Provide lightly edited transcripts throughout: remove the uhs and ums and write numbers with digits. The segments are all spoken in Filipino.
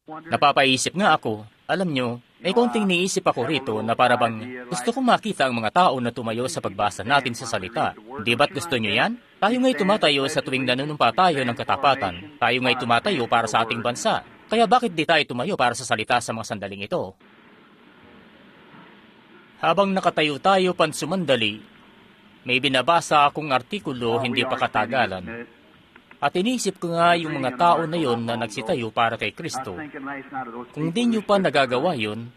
Napapaisip nga ako, alam nyo, may konting niisip ako rito na parabang gusto kong makita ang mga tao na tumayo sa pagbasa natin sa salita. Di ba't gusto nyo yan? Tayo nga'y tumatayo sa tuwing nanunumpa tayo ng katapatan. Tayo nga'y tumatayo para sa ating bansa. Kaya bakit di tayo tumayo para sa salita sa mga sandaling ito? Habang nakatayo tayo pansumandali, may binabasa akong artikulo hindi pa katagalan. At inisip ko nga yung mga tao na yon na nagsitayo para kay Kristo. Kung di nyo pa nagagawa yun,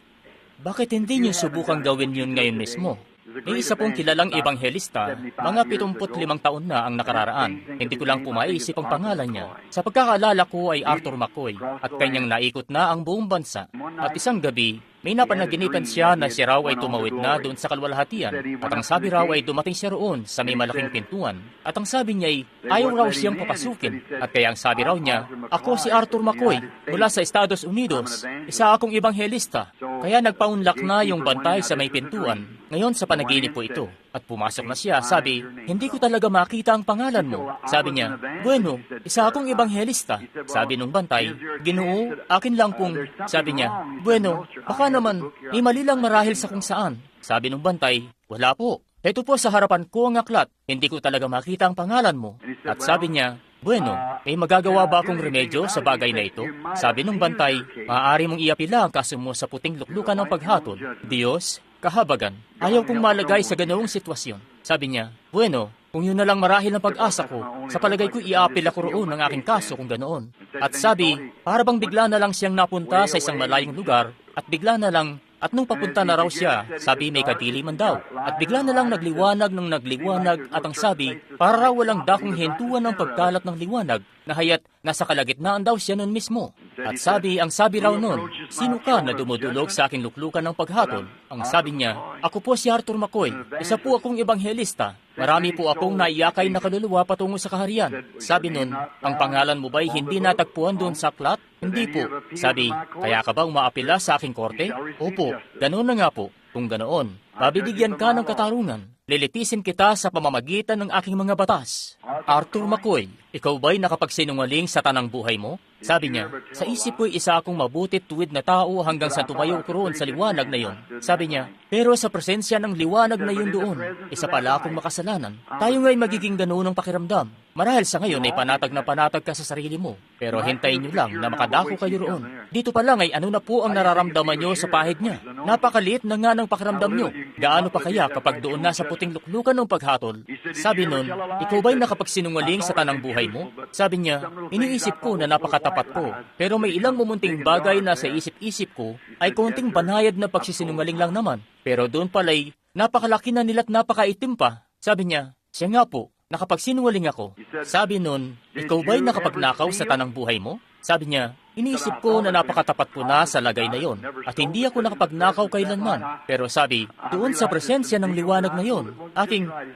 bakit hindi nyo subukang gawin yun ngayon mismo? May isa pong kilalang ebanghelista, mga 75 taon na ang nakararaan. Hindi ko lang pumaisip ang pangalan niya. Sa pagkakaalala ko ay Arthur McCoy at kanyang naikot na ang buong bansa. At isang gabi, may napanaginipan siya na siya raw ay tumawid na doon sa kalwalhatian. At ang sabi raw ay dumating siya roon sa may malaking pintuan. At ang sabi niya ay ayaw raw siyang papasukin. At kaya ang sabi raw niya, ako si Arthur McCoy mula sa Estados Unidos. Isa akong ebanghelista. Kaya nagpaunlak na yung bantay sa may pintuan. Ngayon sa panaginip po ito. At pumasok na siya, sabi, hindi ko talaga makita ang pangalan mo. Sabi niya, bueno, isa akong ebanghelista. Sabi nung bantay, Ginoo, akin lang pong, sabi niya, bueno, baka naman, may mali lang marahil sa kung saan. Sabi nung bantay, wala po. Ito po sa harapan ko ang aklat, hindi ko talaga makita ang pangalan mo. At sabi niya, bueno, may magagawa ba akong remedyo sa bagay na ito? Sabi nung bantay, maaari mong iapila ang kaso mo sa puting luklukan ng paghatol. Diyos, kahabagan, ayaw kong malagay sa ganoong sitwasyon. Sabi niya, bueno, kung yun na lang marahil ang pag-asa ko, sa palagay ko iapila ko roon ang aking kaso kung ganoon. At sabi, para bang bigla na lang siyang napunta sa isang malayong lugar, at bigla na lang, at nung papunta na raw siya, sabi may kadiliman daw. At bigla na lang nagliwanag ng nagliwanag at ang sabi, para raw walang dakong hintuan ng pagkalat ng liwanag, na haya't nasa kalagitnaan daw siya nun mismo. At sabi, ang sabi raw nun, sino ka na dumudulog sa aking luklukan ng paghatol? Ang sabi niya, ako po si Arthur McCoy, isa po akong ebanghelista. Marami po akong naiyakay na kaluluwa patungo sa kaharian. Sabi nun, ang pangalan mo ba'y hindi natagpuan doon sa aklat? Hindi po. Sabi, kaya ka ba umaapila sa aking korte? Opo, ganoon na nga po. Kung ganoon, pabibigyan ka ng katarungan. Lilitisin kita sa pamamagitan ng aking mga batas. Arthur McCoy, ikaw ba'y nakapagsinungaling sa tanang buhay mo? Sabi niya, sa isip ko'y isa akong mabutit tuwid na tao hanggang sa tumayo ko roon sa liwanag na yon. Sabi niya, pero sa presensya ng liwanag na yun doon, isa pala akong makasalanan. Tayo nga'y magiging ganoon ang pakiramdam. Marahil sa ngayon ay panatag na panatag ka sa sarili mo. Pero hintayin niyo lang na makadako kayo roon. Dito pa lang ay ano na po ang nararamdaman niyo sa pahid niya. Napakaliit na nga ng pakiramdam niyo. Gaano pa kaya kapag doon na sa puting luklukan ng paghatol? Sabi nun, ikaw ba'y nakapagsinungaling sa tanang buhay mo? Sabi niya, iniisip ko na napakatapat ko. Pero may ilang mumunting bagay na sa isip-isip ko ay konting banayad na pagsisinungaling lang naman. Pero doon pala'y napakalaki na nila't napakaitim pa. Sabi niya, siya nga po, nakapagsinungaling ako. Sabi nun, ikaw ba'y nakapagnakaw sa tanang buhay mo? Sabi niya, iniisip ko na napakatapat ko na sa lagay na yon at hindi ako nakapagnakaw kailanman. Pero sabi, doon sa presensya ng liwanag na yon,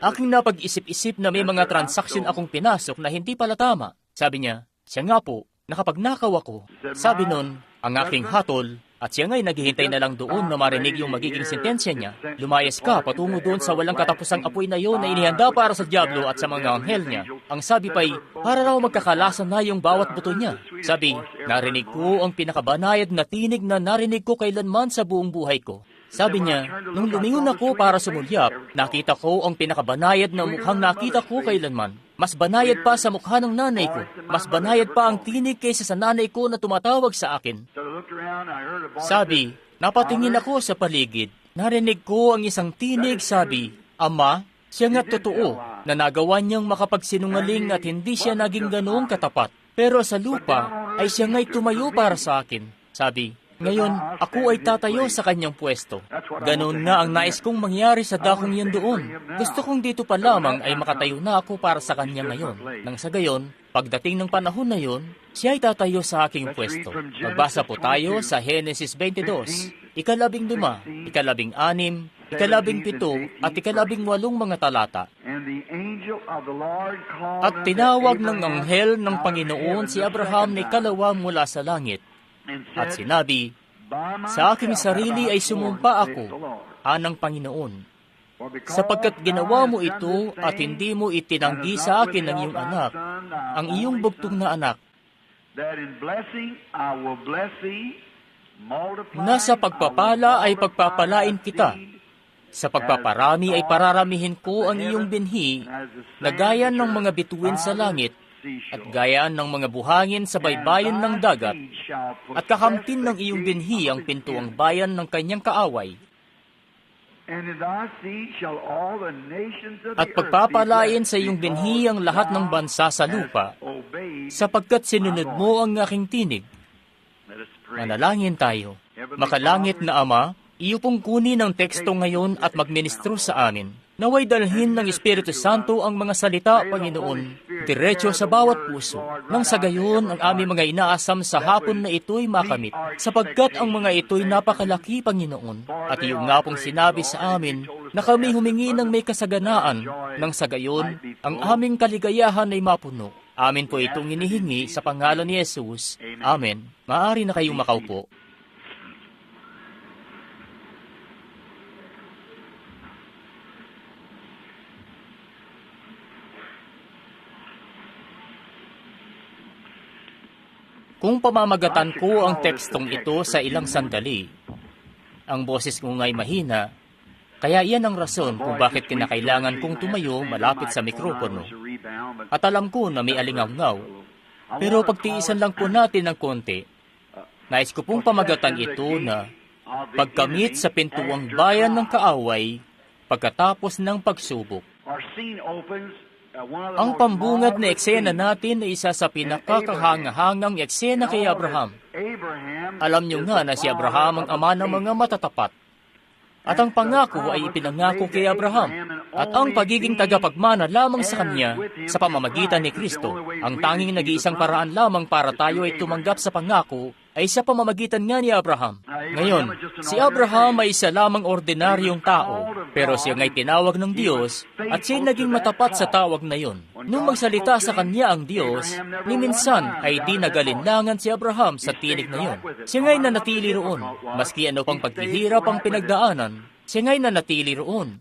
aking napag-isip-isip na may mga transaksyon akong pinasok na hindi pala tama. Sabi niya, siya nga po, nakapagnakaw ako. Sabi nun, ang aking hatol, at siya nga'y naghihintay na lang doon na marinig yung magiging sentensya niya. Lumayas ka patungo doon sa walang katapusang apoy na yon na inihanda para sa Diablo at sa mga anghel niya. Ang sabi pa'y, para raw magkakalasan na yung bawat buto niya. Sabi, narinig ko ang pinakabanayad na tinig na narinig ko kailanman sa buong buhay ko. Sabi niya, nung lumingon ako para sumulyap, nakita ko ang pinakabanayad na mukhang nakita ko kailanman. Mas banayad pa sa mukha ng nanay ko. Mas banayad pa ang tinig kaysa sa nanay ko na tumatawag sa akin. Sabi, napatingin ako sa paligid. Narinig ko ang isang tinig, sabi, Ama, siya nga totoo na nagawa niyang makapagsinungaling at hindi siya naging ganoong katapat. Pero sa lupa ay siya nga'y tumayo para sa akin. Sabi, ngayon, ako ay tatayo sa kanyang pwesto. Ganon nga ang nais kong mangyari sa dakong yan doon. Gusto kong dito pa lamang ay makatayo na ako para sa kanya ngayon. Nang sa gayon, pagdating ng panahon na yon, siya ay tatayo sa aking pwesto. Magbasa po tayo sa Genesis 22, 15, 16, 17, at 18 mga talata. At tinawag ng anghel ng Panginoon si Abraham na ikalawa mula sa langit. At sinabi, sa aking sarili ay sumumpa ako, anang Panginoon, sapagkat ginawa mo ito at hindi mo itinanggi sa akin ang iyong anak, ang iyong bugtong na anak, na sa pagpapala ay pagpapalain kita, sa pagpaparami ay pararamihin ko ang iyong binhi, na gaya ng mga bituin sa langit, at gaya ng mga buhangin sa baybayin ng dagat, at kakamtin ng iyong binhi ang pintuang bayan ng kanyang kaaway. At pagpapalain sa iyong binhi ang lahat ng bansa sa lupa, sapagkat sinunod mo ang aking tinig. Manalangin tayo. Makalangit na Ama, iyo pong kunin ang teksto ngayon at magministro sa amin. Naway dalhin ng Espiritu Santo ang mga salita, Panginoon, diretso sa bawat puso, nang sa gayon ang aming mga inaasam sa hapon na ito'y makamit, sapagkat ang mga ito'y napakalaki, Panginoon, at iyo nga pong sinabi sa amin na kami humingi ng may kasaganaan, nang sa gayon ang aming kaligayahan ay mapuno. Amin po itong hinihingi sa pangalan ni Jesus. Amen. Maaari na kayong makaupo. Kung pamamagatan ko ang tekstong ito sa ilang sandali, ang boses ko nga'y mahina, kaya iyan ang rason kung bakit kinakailangan kong tumayo malapit sa mikropono. At alam ko na may alingaw-ngaw, pero pagtiisan lang po natin ng konti. Nais ko pong pamagatan ito na pagkamit sa pintuang bayan ng kaaway pagkatapos ng pagsubok. Ang pambungad na eksena natin ay isa sa pinakakahangahangang eksena kay Abraham. Alam niyo nga na si Abraham ang ama ng mga matatapat. At ang pangako ay ipinangako kay Abraham. At ang pagiging tagapagmana lamang sa kanya sa pamamagitan ni Kristo, ang tanging nag-iisang paraan lamang para tayo ay tumanggap sa pangako ay sa pamamagitan nga ni Abraham. Ngayon, si Abraham ay isa lamang ordinaryong tao, pero siya nga'y tinawag ng Diyos at siya'y naging matapat sa tawag na yon. Nung magsalita sa kanya ang Diyos, ni minsan ay di nagalinlangan si Abraham sa tinig na yon. Siya nga'y nanatili roon, maski ano pang paghihirap ang pinagdaanan, siya nga'y nanatili roon.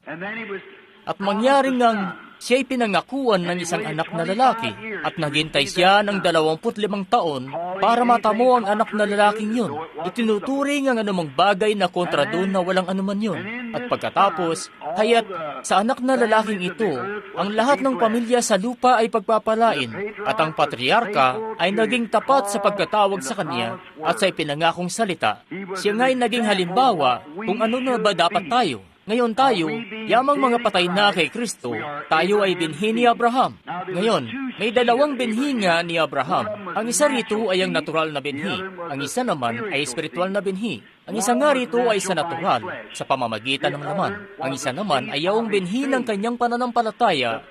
At mangyaring ngang siya'y pinangakuan ng isang anak na lalaki at naghintay siya ng 25 taon para matamo ang anak na lalaking yun. Itinuturing ang anumang bagay na kontra doon na walang anuman yun. At pagkatapos, hayat sa anak na lalaking ito, ang lahat ng pamilya sa lupa ay pagpapalain at ang patriarka ay naging tapat sa pagkatawag sa kanya at sa ipinangakong salita. Siya nga'y naging halimbawa kung ano na ba dapat tayo. Ngayon tayo, yamang mga patay na kay Kristo, tayo ay binhi ni Abraham. Ngayon, may dalawang binhi nga ni Abraham. Ang isa rito ay ang natural na binhi. Ang isa naman ay espiritual na binhi. Ang isa nga rito ay sa natural, sa pamamagitan ng laman. Ang isa naman ay yaong binhi ng kanyang pananampalataya,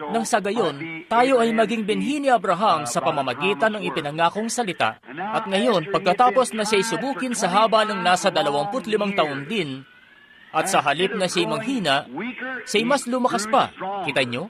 nang sa gayon, tayo ay maging binhi ni Abraham sa pamamagitan ng ipinangakong salita. At ngayon, pagkatapos na siya'y subukin sa haba ng nasa 25 taon din, at sa halip na siya'y manghina, siya'y mas lumakas pa. Kita nyo?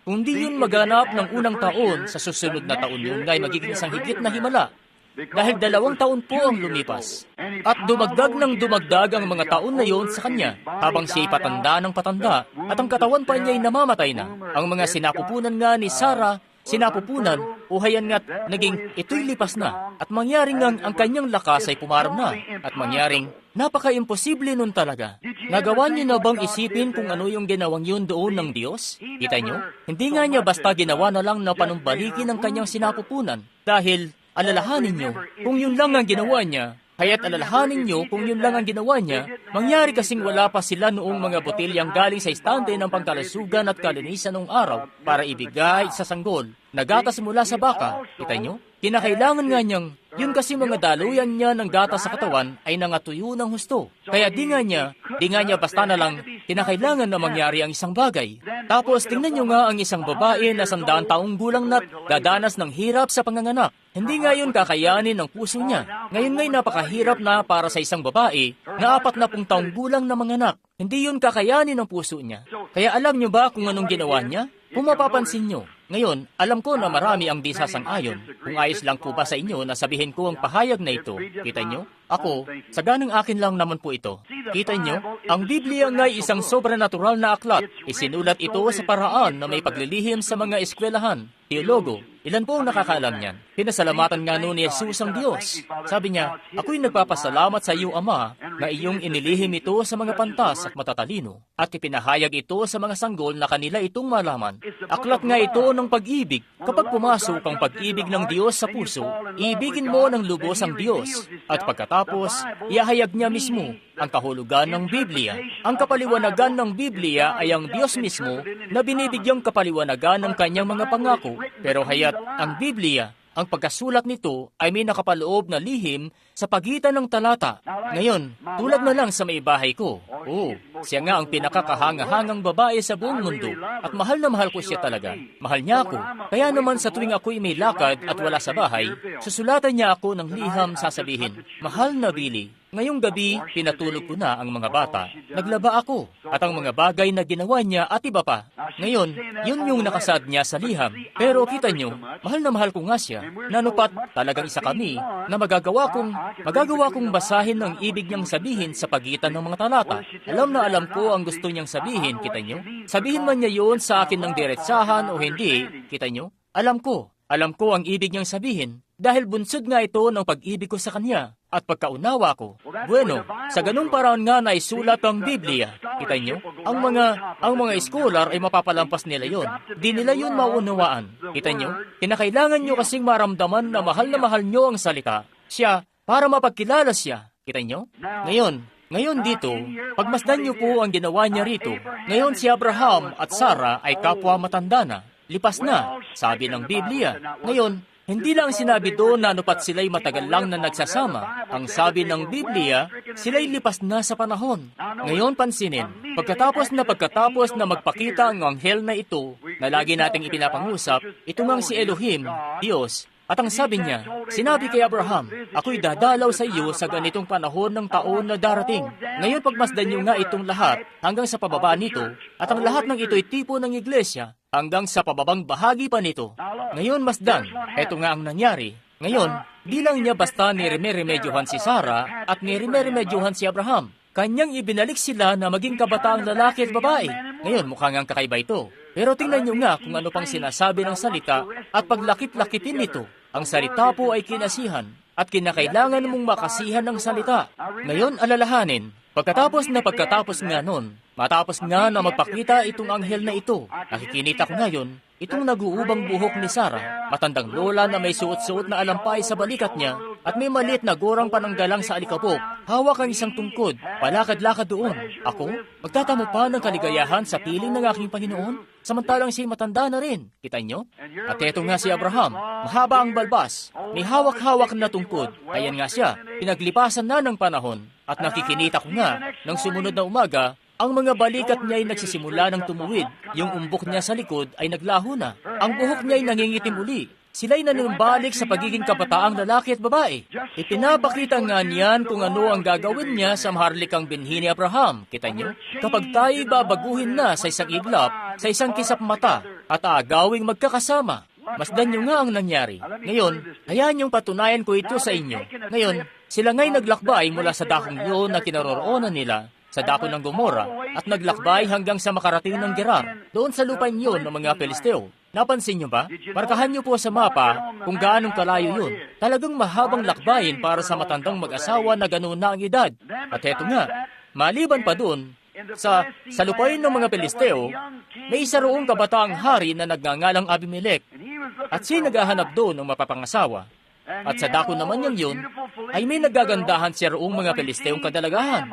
Kung di yun maganap ng unang taon, sa susunod na taon yun ay magiging isang higit na himala. Dahil 2 taon po ang lumipas. At dumagdag ng dumagdag ang mga taon na yon sa kanya, habang siya'y patanda ng patanda, at ang katawan pa niya'y namamatay na. Ang mga sinapupunan nga ni Sarah, sinapupunan, uhayan nga't naging ito'y lipas na. At mangyaring ang kanyang lakas ay pumaram na. At mangyaring, napaka-imposible nun talaga. Nagawa niyo na bang isipin kung ano yung ginawang yun doon ng Diyos? Kita niyo? Hindi nga niya basta ginawa na lang na panumbalikin ang kanyang sinapupunan. Dahil, alalahanin niyo, kung yun lang ang ginawa niya, kaya't alalahanin niyo kung yun lang ang ginawa niya, mangyari kasing wala pa sila noong mga botilyang galing sa istante ng pangkalasugan at kalinisan noong araw para ibigay sa sanggol, nagatas mula sa baka. Kita niyo? Kinakailangan nga niyang, yun kasi mga daluyan niya ng gatas sa katawan ay nangatuyo ng husto. Kaya di nga niya basta na lang, kinakailangan na mangyari ang isang bagay. Tapos tingnan niyo nga ang isang babae na 100 taong gulang na't dadanas ng hirap sa panganganak. Hindi nga yun kakayanin ng puso niya. Ngayon nga'y napakahirap na para sa isang babae na 40 taong gulang na manganak. Hindi yun kakayanin ng puso niya. Kaya alam niyo ba kung anong ginawa niya? Kung mapapansin niyo, ngayon, alam ko na marami ang di sasang-ayon. Kung ayos lang po ba sa inyo na sabihin ko ang pahayag na ito, kita niyo? Ako, saganang akin lang naman po ito. Kita nyo, ang Biblia nga'y isang sobranatural na aklat. Isinulat ito sa paraan na may paglilihim sa mga eskwelahan, teologo. Ilan po ang nakakaalam niyan? Pinasalamatan nga noon ni Jesus ang Diyos. Sabi niya, ako'y nagpapasalamat sa iyo, Ama, na iyong inilihim ito sa mga pantas at matatalino, at ipinahayag ito sa mga sanggol na kanila itong malaman. Aklat nga ito ng pag-ibig. Kapag pumasok ang pag-ibig ng Diyos sa puso, iibigin mo ng lubos ang Diyos. At pagkatapos, ihahayag niya mismo ang kahulugan ng Biblia. Ang kapaliwanagan ng Biblia ay ang Diyos mismo na binibigyang kapaliwanagan ng kanyang mga pangako. Pero hayat ang Biblia, ang pagkasulat nito ay may nakapaloob na lihim sa pagitan ng talata. Ngayon, tulad na lang sa may bahay ko. Siya nga ang pinakakahanga-hangang babae sa buong mundo at mahal na mahal ko siya talaga. Mahal niya ako. Kaya naman sa tuwing ako'y may lakad at wala sa bahay, susulatan niya ako ng liham sasabihin, "Mahal na Billy, ngayong gabi, pinatulog ko na ang mga bata. Naglaba ako at ang mga bagay na ginawa niya at iba pa." Ngayon, yun yung nakasad niya sa liham. Pero kita nyo, mahal na mahal ko nga siya. Nanupat talagang isa kami na magagawa kong basahin ang ibig niyang sabihin sa pagitan ng mga talata. Alam na alam ko ang gusto niyang sabihin, kita nyo. Sabihin man niya yun sa akin ng diretsahan o hindi, kita nyo. Alam ko ang ibig niyang sabihin dahil bunsod nga ito ng pag-ibig ko sa kanya at pagkaunawa ko. Bueno, sa ganung paraan nga na isulat ang Biblia. Kita nyo, ang mga scholar ay mapapalampas nila yon. Di nila yun maunawaan. Kita nyo, kinakailangan nyo kasing maramdaman na mahal nyo ang salita. Siya, para mapagkilala siya. Kita nyo? Ngayon dito, pagmasdan niyo po ang ginawa niya rito. Ngayon si Abraham at Sarah ay kapwa matanda na. Lipas na, sabi ng Biblia. Ngayon, hindi lang sinabi doon na anupat sila'y matagal lang na nagsasama. Ang sabi ng Biblia, sila'y lipas na sa panahon. Ngayon pansinin, pagkatapos na magpakita ang anghel na ito, na lagi nating ipinapangusap, ito ngang si Elohim, Diyos. At ang sabi niya, sinabi kay Abraham, ako'y dadalaw sa iyo sa ganitong panahon ng taon na darating. Ngayon pagmasdan niyo nga itong lahat hanggang sa pababa nito, at ang lahat ng ito'y tipo ng iglesia hanggang sa pababang bahagi pa nito. Ngayon masdan, eto nga ang nangyari. Ngayon, di lang niya basta niremedyohan si Sarah at niremedyohan si Abraham. Kanyang ibinalik sila na maging kabataang lalaki at babae. Ngayon mukhang ang kakaiba ito. Pero tingnan niyo nga kung ano pang sinasabi ng salita at paglakip-lakitin nito. Ang salita po ay kinasihan at kinakailangan mong makasihan ng salita. Ngayon alalahanin, pagkatapos nga nun, matapos nga na magpakita itong anghel na ito, nakikinita ko ngayon, itong nag-uubang buhok ni Sarah, matandang lola na may suot-suot na alampay sa balikat niya at may maliit na gorang pananggalang sa alikabok, hawak ang isang tungkod, palakad-lakad doon. Ako, magtatamo pa ng kaligayahan sa piling ng aking Panginoon, samantalang siya'y matanda na rin. Kita nyo? At eto nga si Abraham, mahaba ang balbas, may hawak-hawak na tungkod, ayan nga siya, pinaglipasan na ng panahon. At nakikinita ko nga, ng sumunod na umaga, ang mga balikat niya ay nagsisimula ng tumuwid. Yung umbok niya sa likod ay naglaho na. Ang buhok niya ay nangingitim uli. Sila'y nanumbalik sa pagiging kabataang lalaki at babae. Ipinapakita nga niyan kung ano ang gagawin niya sa maharlikang binhi ni Abraham. Kita niyo? Kapag tayo'y babaguhin na sa isang iglap, sa isang kisap mata, at aagawing magkakasama. Masdan niyo nga ang nangyari. Ngayon, hayaan niyong patunayan ko ito sa inyo. Ngayon, sila nga'y naglakbay mula sa dakong yun na kinaroroonan nila, sa dako ng Gomora, at naglakbay hanggang sa makarating ng Gerar, doon sa lupain yun ng mga Pelisteo. Napansin niyo ba? Markahan niyo po sa mapa kung gaanong kalayo yun. Talagang mahabang lakbayin para sa matandang mag-asawa na ganoon na ang edad. At eto nga, maliban pa doon, sa lupain ng mga Pelisteo, may isa roong kabataang hari na nagngangalang Abimelech, at siya naghahanap doon ng mapapangasawa. At sa dako naman niyang yun, ay may nagagandahan siya roong mga Pelisteong kadalagahan.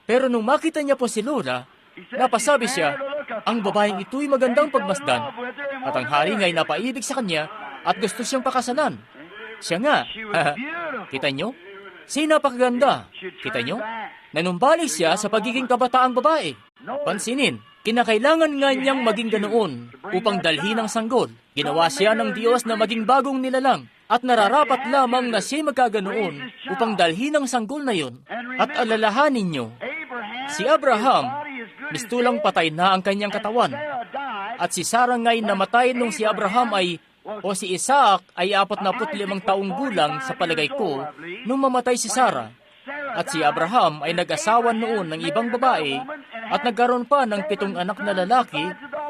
Pero nung makita niya po si Lola, napasabi siya, ang babaeng ito'y magandang pagmasdan, at ang hari nga'y napaibig sa kanya at gusto siyang pakasalan. Siya nga, kita nyo? Siya napakaganda. Kita nyo? Nanumbalik siya sa pagiging kabataang babae. Pansinin, kinakailangan nga niyang maging ganoon upang dalhin ang sanggol. Ginawa siya ng Diyos na maging bagong nilalang at nararapat lamang na siya magkaganoon upang dalhin ang sanggol na yun. At alalahanin nyo, si Abraham, mistulang patay na ang kanyang katawan. At si Sarah nga'y namatay nung si Abraham o si Isaac ay 45 taong gulang sa palagay ko nung mamatay si Sarah. At si Abraham ay nag-asawa noon ng ibang babae at nagkaroon pa ng 7 anak na lalaki,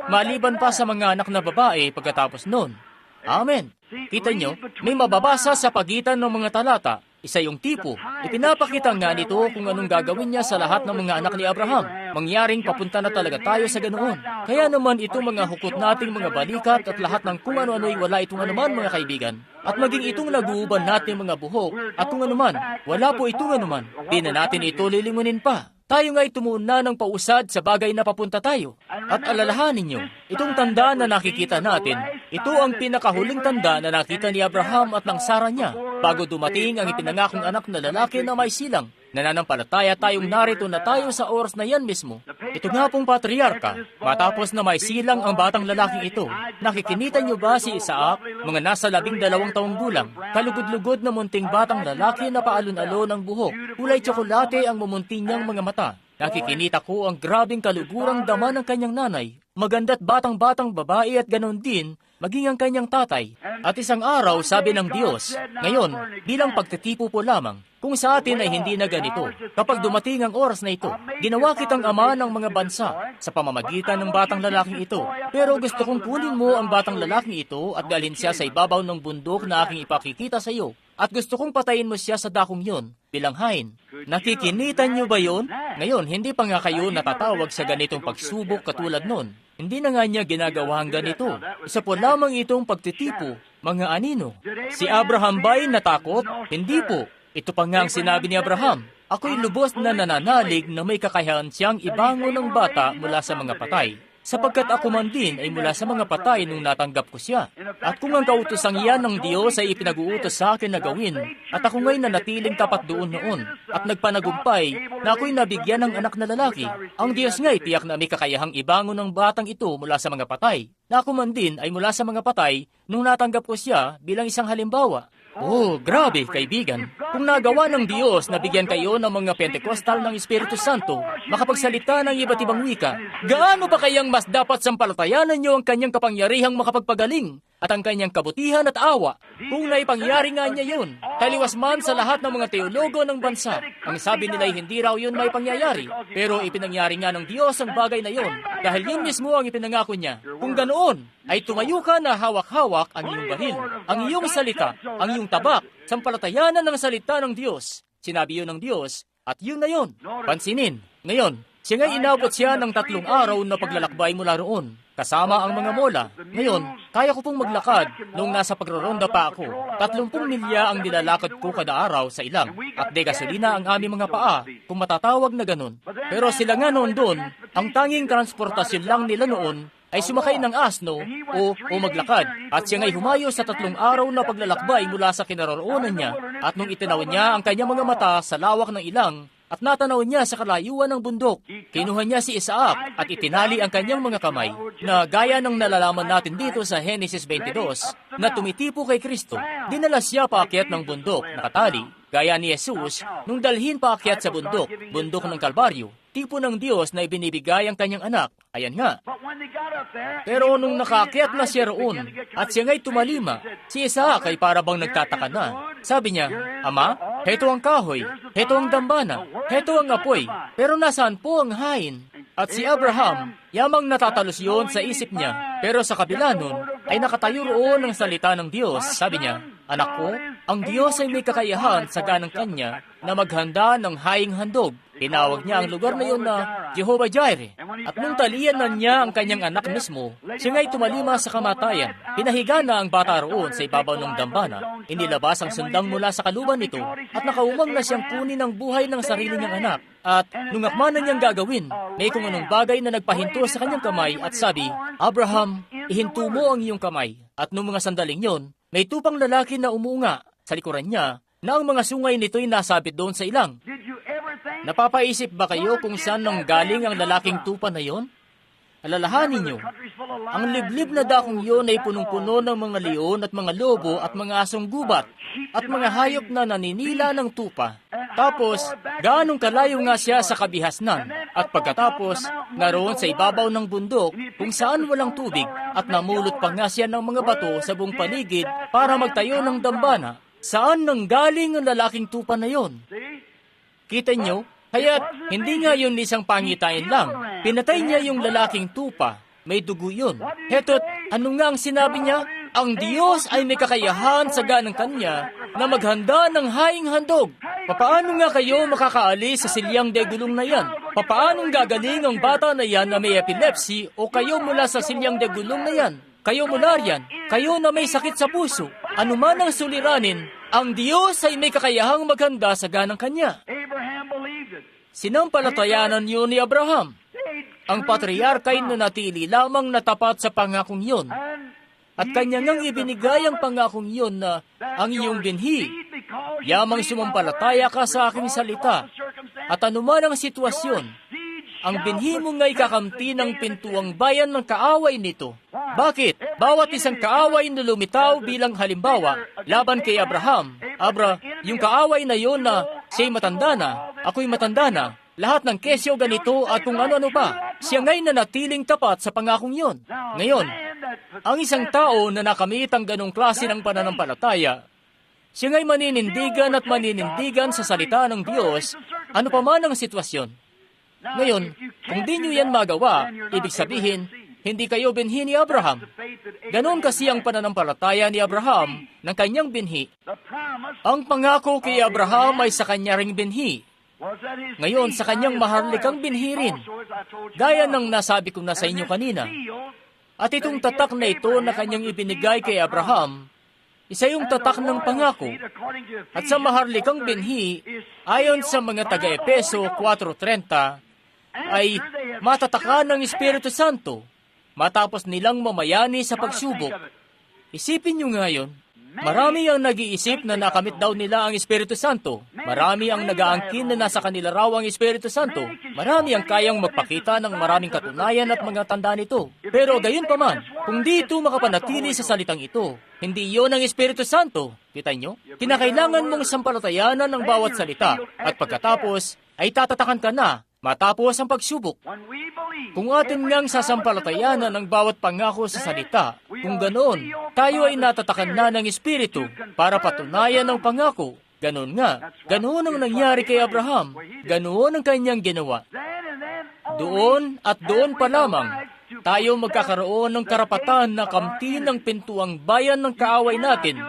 maliban pa sa mga anak na babae pagkatapos noon. Amen. Kita nyo, may mababasa sa pagitan ng mga talata. Isa yung tipo. Ipinapakita nga nito kung anong gagawin niya sa lahat ng mga anak ni Abraham. Mangyaring papunta na talaga tayo sa ganoon. Kaya naman itong mga hukot nating mga balikat at lahat ng kung ano-ano'y wala itong anuman, mga kaibigan. At maging itong naguuban natin mga buhok at kung anuman, wala po itong anuman. Di na natin ito lilimunin pa. Tayo nga'y tumuon na ng pausad sa bagay na papunta tayo. At alalahanin niyo, itong tanda na nakikita natin, ito ang pinakahuling tanda na nakita ni Abraham at ng Sarah niya bago dumating ang ipinangakong anak na lalaki na may silang. Nananampalataya tayong narito na tayo sa oras na yan mismo. Ito nga pong patriarka, matapos na may silang ang batang lalaking ito, nakikinita niyo ba si Isaac, mga nasa 12 taong gulang, kalugod-lugod na munting batang lalaki na paalon-alon ng buhok, kulay tsokolate ang mumunti niyang mga mata. Nakikinita ko ang grabing kalugurang dama ng kanyang nanay, maganda't batang-batang babae at ganon din, maging ang kanyang tatay. At isang araw, sabi ng Diyos, ngayon, bilang pagtitipo po lamang, kung sa atin ay hindi na ganito, kapag dumating ang oras na ito, ginawa kitang ama ng mga bansa sa pamamagitan ng batang lalaking ito. Pero gusto kong kunin mo ang batang lalaking ito at dalhin siya sa ibabaw ng bundok na aking ipakikita sa iyo. At gusto kong patayin mo siya sa dakong yon, bilang hain. Nakikinitan niyo ba yon? Ngayon, hindi pa nga kayo natatawag sa ganitong pagsubok katulad nun. Hindi na nga niya ginagawa ang ganito. Isa po lamang itong pagtitipo, mga anino. Si Abraham ba'y natakot? Hindi po. Ito pa nga ang sinabi ni Abraham, ako'y lubos na nananalig na may kakayahan siyang ibangon ng bata mula sa mga patay, sapagkat ako man din ay mula sa mga patay nung natanggap ko siya. At kung ang kautosang iyan ng Diyos ay ipinag-uutos sa akin na gawin, at ako nga'y nanatiling tapat doon noon, at nagpanagumpay na ako'y nabigyan ng anak na lalaki, ang Diyos nga'y tiyak na may kakayahang ibangon ng batang ito mula sa mga patay, na ako man din ay mula sa mga patay nung natanggap ko siya bilang isang halimbawa. Oh, grabe, kaibigan. Kung nagawa ng Diyos na bigyan kayo ng mga Pentecostal ng Espiritu Santo, makapagsalita ng iba't ibang wika, gaano pa kayang mas dapat sampalatayanan niyo ang kanyang kapangyarihang makapagpagaling at ang kanyang kabutihan at awa? Kung naipangyari nga niya yun, taliwas man sa lahat ng mga teologo ng bansa, ang sabi nila ay hindi raw yun may pangyayari, pero ipinangyari nga ng Diyos ang bagay na yun, dahil yun mismo ang ipinangako niya. Kung ganoon, ay tumayo ka na hawak-hawak ang iyong bahil, ang iyong salita, ang iyong tabak, sampalatayanan ng salita ng Diyos. Sinabi yun ng Diyos, at yun na yun. Pansinin, ngayon, siya nga'y inabot siya ng 3 araw na paglalakbay mula roon, kasama ang mga mola. Ngayon, kaya ko pong maglakad nung nasa pagroronda pa ako. 30 milya ang nilalakad ko kada araw sa ilang, at de gasolina ang aming mga paa, kung matatawag na ganun. Pero sila nga noon doon, ang tanging transportasyon lang nila noon ay sumakay ng asno o maglakad. At siya nga'y humayo sa 3 araw na paglalakbay mula sa kinaroroonan niya, at nung itinaw niya ang kanyang mga mata sa lawak ng ilang, at natanaw niya sa kalayuan ng bundok, kinuha niya si Isaac at itinali ang kanyang mga kamay, na gaya ng nalalaman natin dito sa Genesis 22, na tumitipo kay Kristo. Dinala siya paakyat ng bundok, nakatali, gaya ni Jesus, nung dalhin paakyat sa bundok ng Kalbaryo. Tipo ng Diyos na ibinibigay ang kanyang anak. Ayan nga. Pero nung nakaakyat na siya roon, at siya nga'y tumalima, si Isaac ay para bang nagtataka na. Sabi niya, Ama, heto ang kahoy, heto ang dambana, heto ang apoy, pero nasaan po ang hain? At si Abraham, yamang natatalos yun sa isip niya, pero sa kabila nun, ay nakatayo roon ang salita ng Diyos. Sabi niya, Anak ko, ang Diyos ay may kakayahan sa ganang kanya na maghanda ng haing handog. Tinawag niya ang lugar na yun na Jehovah Jireh. At nung talianan niya ang kanyang anak mismo, siya nga'y tumalima sa kamatayan. Pinahiga na ang bata roon sa ibabaw ng dambana. Inilabas ang sundang mula sa kaluban nito at nakaumang na siyang kunin ang buhay ng sarili niyang anak. At nung akma na niyang gagawin, may kung anong bagay na nagpahinto sa kanyang kamay at sabi, Abraham, ihinto mo ang iyong kamay. At nung mga sandaling yon, may tupang lalaki na umuunga sa likuran niya na ang mga sungay nito'y nasabit doon sa ilang. Napapaisip ba kayo kung saan nang galing ang lalaking tupa na yon? Alalahanin niyo, ang liblib na dakong yon ay punong-puno ng mga leon at mga lobo at mga asong gubat at mga hayop na naninila ng tupa. Tapos, gaanong kalayo nga siya sa kabihasnan. At pagkatapos, naroon sa ibabaw ng bundok kung saan walang tubig at namulot pa nga siya ng mga bato sa buong paligid para magtayo ng dambana. Saan nang galing ang lalaking tupa na yon? Kita nyo? Kaya't hindi nga yun isang pangitain lang. Pinatay niya yung lalaking tupa. May dugo yun. Heto't, ano nga ang sinabi niya? Ang Diyos ay may kakayahan sa ganang kanya na maghanda ng haing handog. Papaano nga kayo makakaalis sa silyang degulong na yan? Papaanong gagaling ang bata na yan na may epilepsy o kayo mula sa silyang degulong na yan? Kayo mula riyan, kayo na may sakit sa puso. Ano man ang suliranin, ang Diyos ay may kakayahang maghanda sa ganang kanya. Sinampalatayanan yun ni Abraham. Ang patriarka'y nanatili lamang natapat sa pangakong yun. At kanya ngang ibinigay ang pangakong yun na ang iyong binhi. Yamang sumampalataya ka sa aking salita. At anuman ang sitwasyon, ang binhi mo nga'y kakamti ng pintuang bayan ng kaaway nito. Bakit? Bawat isang kaaway na lumitaw bilang halimbawa laban kay Abraham. Yung kaaway na yon na siya'y matanda na, ako'y matanda na, lahat ng kesyo ganito at kung ano-ano pa, siya nga'y nanatiling tapat sa pangakong yon. Ngayon, ang isang tao na nakamit ang ganong klase ng pananampalataya, siya nga'y maninindigan at maninindigan sa salita ng Diyos, ano pa man ang sitwasyon. Ngayon, kung di nyo yan magawa, ibig sabihin, hindi kayo binhi ni Abraham. Ganon kasi ang pananampalataya ni Abraham ng kanyang binhi. Ang pangako kay Abraham ay sa kanya ring binhi. Ngayon, sa kanyang maharlikang binhi rin. Gaya ng nasabi ko na sa inyo kanina. At itong tatak na ito na kanyang ibinigay kay Abraham, isa yung tatak ng pangako. At sa maharlikang binhi, ayon sa mga taga-Epeso 4:30, ay matatakan ng Espiritu Santo matapos nilang mamayani sa pagsubok. Isipin nyo ngayon, marami ang nag-iisip na nakamit daw nila ang Espiritu Santo. Marami ang nag-aangkin na nasa kanila raw ang Espiritu Santo. Marami ang kayang magpakita ng maraming katunayan at mga tanda nito. Pero gayon pa man, kung di ito makapanatili sa salitang ito, hindi iyon ang Espiritu Santo. Kita nyo? Kinakailangan mong sampalatayanan ng bawat salita at pagkatapos ay tatatakan ka na matapos ang pagsubok. Kung atin ngang sasampalatayanan ang bawat pangako sa salita, kung ganoon, tayo ay natatakan na ng Espiritu para patunayan ang pangako. Ganoon nga, ganoon ang nangyari kay Abraham, ganoon ang kanyang ginawa. Doon at doon pa lamang, tayo magkakaroon ng karapatan na kamti ng pintuang bayan ng kaaway natin.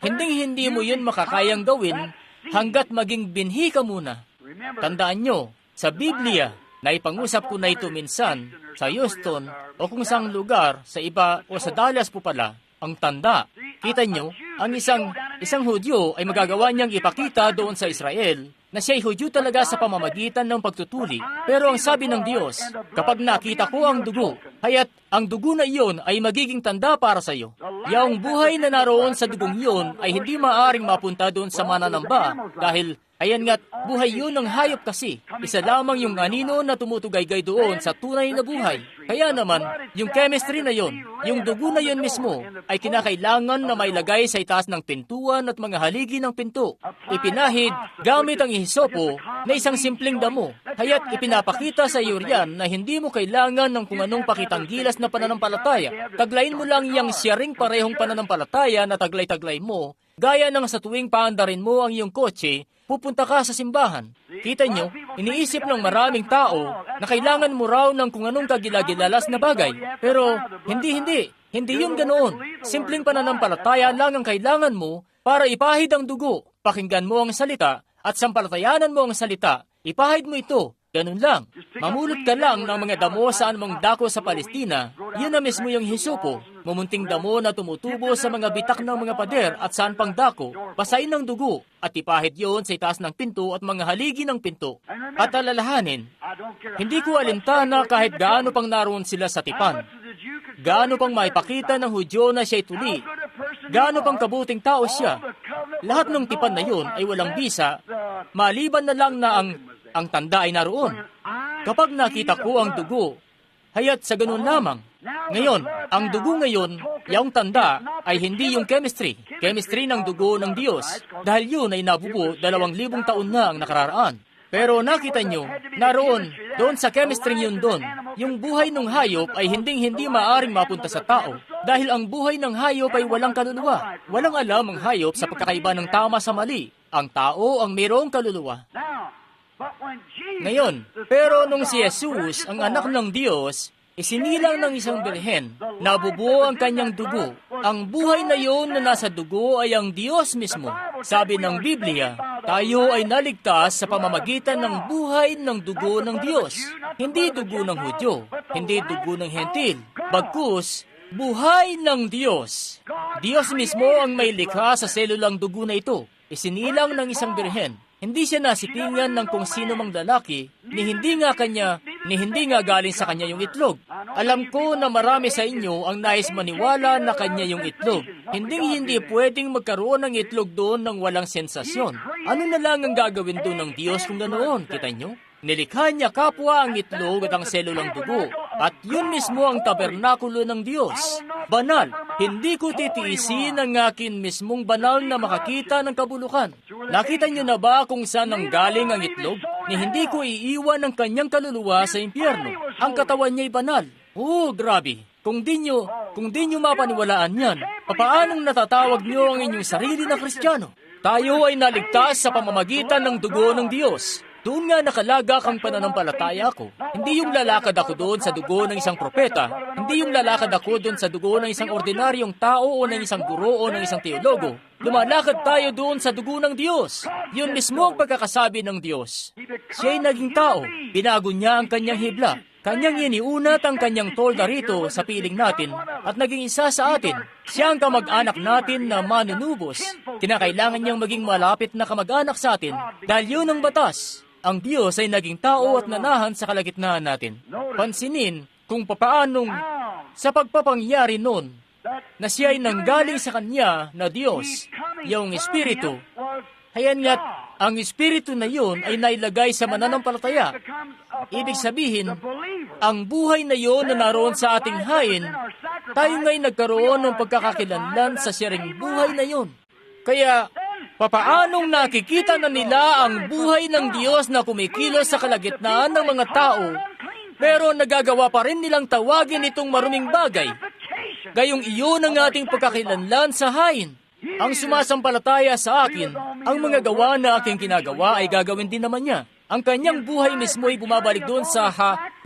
Hindi mo yun makakayang gawin hanggat maging binhi ka muna. Tandaan nyo, sa Biblia, naipangusap ko na ito minsan sa Houston o kung saang lugar, sa iba o sa Dallas po pala, ang tanda. Kita nyo, ang isang Hudyo ay magagawa niyang ipakita doon sa Israel na siya'y Hudyo talaga sa pamamagitan ng pagtutuli. Pero ang sabi ng Diyos, kapag nakita ko ang dugo, kaya't ang dugo na iyon ay magiging tanda para sa iyo. Yaong buhay na naroon sa dugong iyon ay hindi maaaring mapunta doon sa mananamba dahil ayan nga't buhay yun ng hayop kasi. Isa lamang yung anino na tumutugay-gay doon sa tunay na buhay. Kaya naman, yung chemistry na yon, yung dugo na yon mismo, ay kinakailangan na mailagay sa itaas ng pintuan at mga haligi ng pinto. Ipinahid gamit ang ihisopo na isang simpleng damo. Kaya't ipinapakita sa iyo riyan na hindi mo kailangan ng kung anong pakitang gilas na pananampalataya. Taglayin mo lang yang siyaring parehong pananampalataya na taglay-taglay mo, gaya ng sa tuwing paandarin mo ang iyong kotse, pupunta ka sa simbahan. Kita nyo, iniisip ng maraming tao na kailangan mo raw ng kung anong kagilagilalas na bagay. Pero hindi yun ganoon. Simpleng pananampalataya lang ang kailangan mo para ipahid ang dugo. Pakinggan mo ang salita at sampalatayanan mo ang salita. Ipahid mo ito. Ganun lang. Mamulot ka lang ng mga damo saan mong dako sa Palestina. Yun na mismo yung hisupo. Mumunting damo na tumutubo sa mga bitak ng mga pader at saan pang dako. Basain ng dugo at ipahid yon sa itaas ng pinto at mga haligi ng pinto. At alalahanin, hindi ko alintana kahit gaano pang naroon sila sa tipan. Gaano pang maipakita ng Hudyo na siya'y tuli. Gaano pang kabuting tao siya. Lahat ng tipan na yun ay walang bisa, maliban na lang na ang tanda ay naroon. Kapag nakita ko ang dugo, hayat sa ganun lamang. Ngayon, ang dugo ngayon, yung tanda, ay hindi yung chemistry. Chemistry ng dugo ng Diyos. Dahil yun ay nabubo 2,000 taon na ang nakararaan. Pero nakita nyo, naroon, doon sa chemistry yun doon, yung buhay ng hayop ay hindi maaring mapunta sa tao. Dahil ang buhay ng hayop ay walang kaluluwa. Walang alam ang hayop sa pagkakaiba ng tama sa mali. Ang tao ang mayroong kaluluwa. Ngayon, pero nung si Jesus, ang anak ng Diyos, isinilang ng isang birhen, nabubuo ang kanyang dugo. Ang buhay na iyon na nasa dugo ay ang Diyos mismo. Sabi ng Biblia, tayo ay naligtas sa pamamagitan ng buhay ng dugo ng Diyos. Hindi dugo ng Hudyo, hindi dugo ng Hentil, bagkus buhay ng Diyos. Diyos mismo ang may likha sa selulang dugo na ito. Isinilang ng isang birhen. Hindi siya nasipingan ng kung sino mang lalaki, ni hindi nga galing sa kanya yung itlog. Alam ko na marami sa inyo ang nais maniwala na kanya yung itlog. Hindi pwedeng magkaroon ng itlog doon ng walang sensasyon. Ano na lang ang gagawin doon ng Diyos kung ganoon, kita nyo? Nilikha niya kapwa ang itlog at ang selulang dugo. At yun mismo ang tabernakulo ng Diyos. Banal. Hindi ko titiisin ang akin mismong banal na makakita ng kabulukan. Nakita niyo na ba kung saan ang galing ang itlog? Ni hindi ko iiwan ang kanyang kaluluwa sa impyerno. Ang katawan niya'y banal. Grabe. Kung di nyo mapaniwalaan yan, papaanong natatawag niyo ang inyong sarili na Kristiyano? Tayo ay naligtas sa pamamagitan ng dugo ng Diyos. Doon nga nakalagak ang pananampalataya ko. Hindi yung lalakad ako doon sa dugo ng isang propeta. Hindi yung lalakad ako doon sa dugo ng isang ordinaryong tao o ng isang guro o ng isang teologo. Lumalakad tayo doon sa dugo ng Diyos. Yun mismo ang pagkakasabi ng Diyos. Siya'y naging tao. Binago niya ang kanyang hibla. Kanyang iniunat ang kanyang tolda rito sa piling natin at naging isa sa atin. Siya ang kamag-anak natin na manunubos. Kinakailangan niyang maging malapit na kamag-anak sa atin dahil yun ang batas. Ang Diyos ay naging tao at nanahan sa kalagitnaan natin. Pansinin kung papaanong sa pagpapangyari noon na siya ay nanggaling sa Kanya na Diyos, yung Espiritu. Hayan nga't ang Espiritu na yun ay nailagay sa mananampalataya. Ibig sabihin, ang buhay na yun na naroon sa ating hain, tayo nga'y nagkaroon ng pagkakakilanlan sa siyaring buhay na yun. Kaya, papaanong nakikita na nila ang buhay ng Diyos na kumikilos sa kalagitnaan ng mga tao, pero nagagawa pa rin nilang tawagin itong maruming bagay? Gayong iyon ang ating pagkakilanlan sa hain. Ang sumasampalataya sa akin, ang mga gawa na aking kinagawa ay gagawin din naman niya. Ang kanyang buhay mismo ay bumabalik doon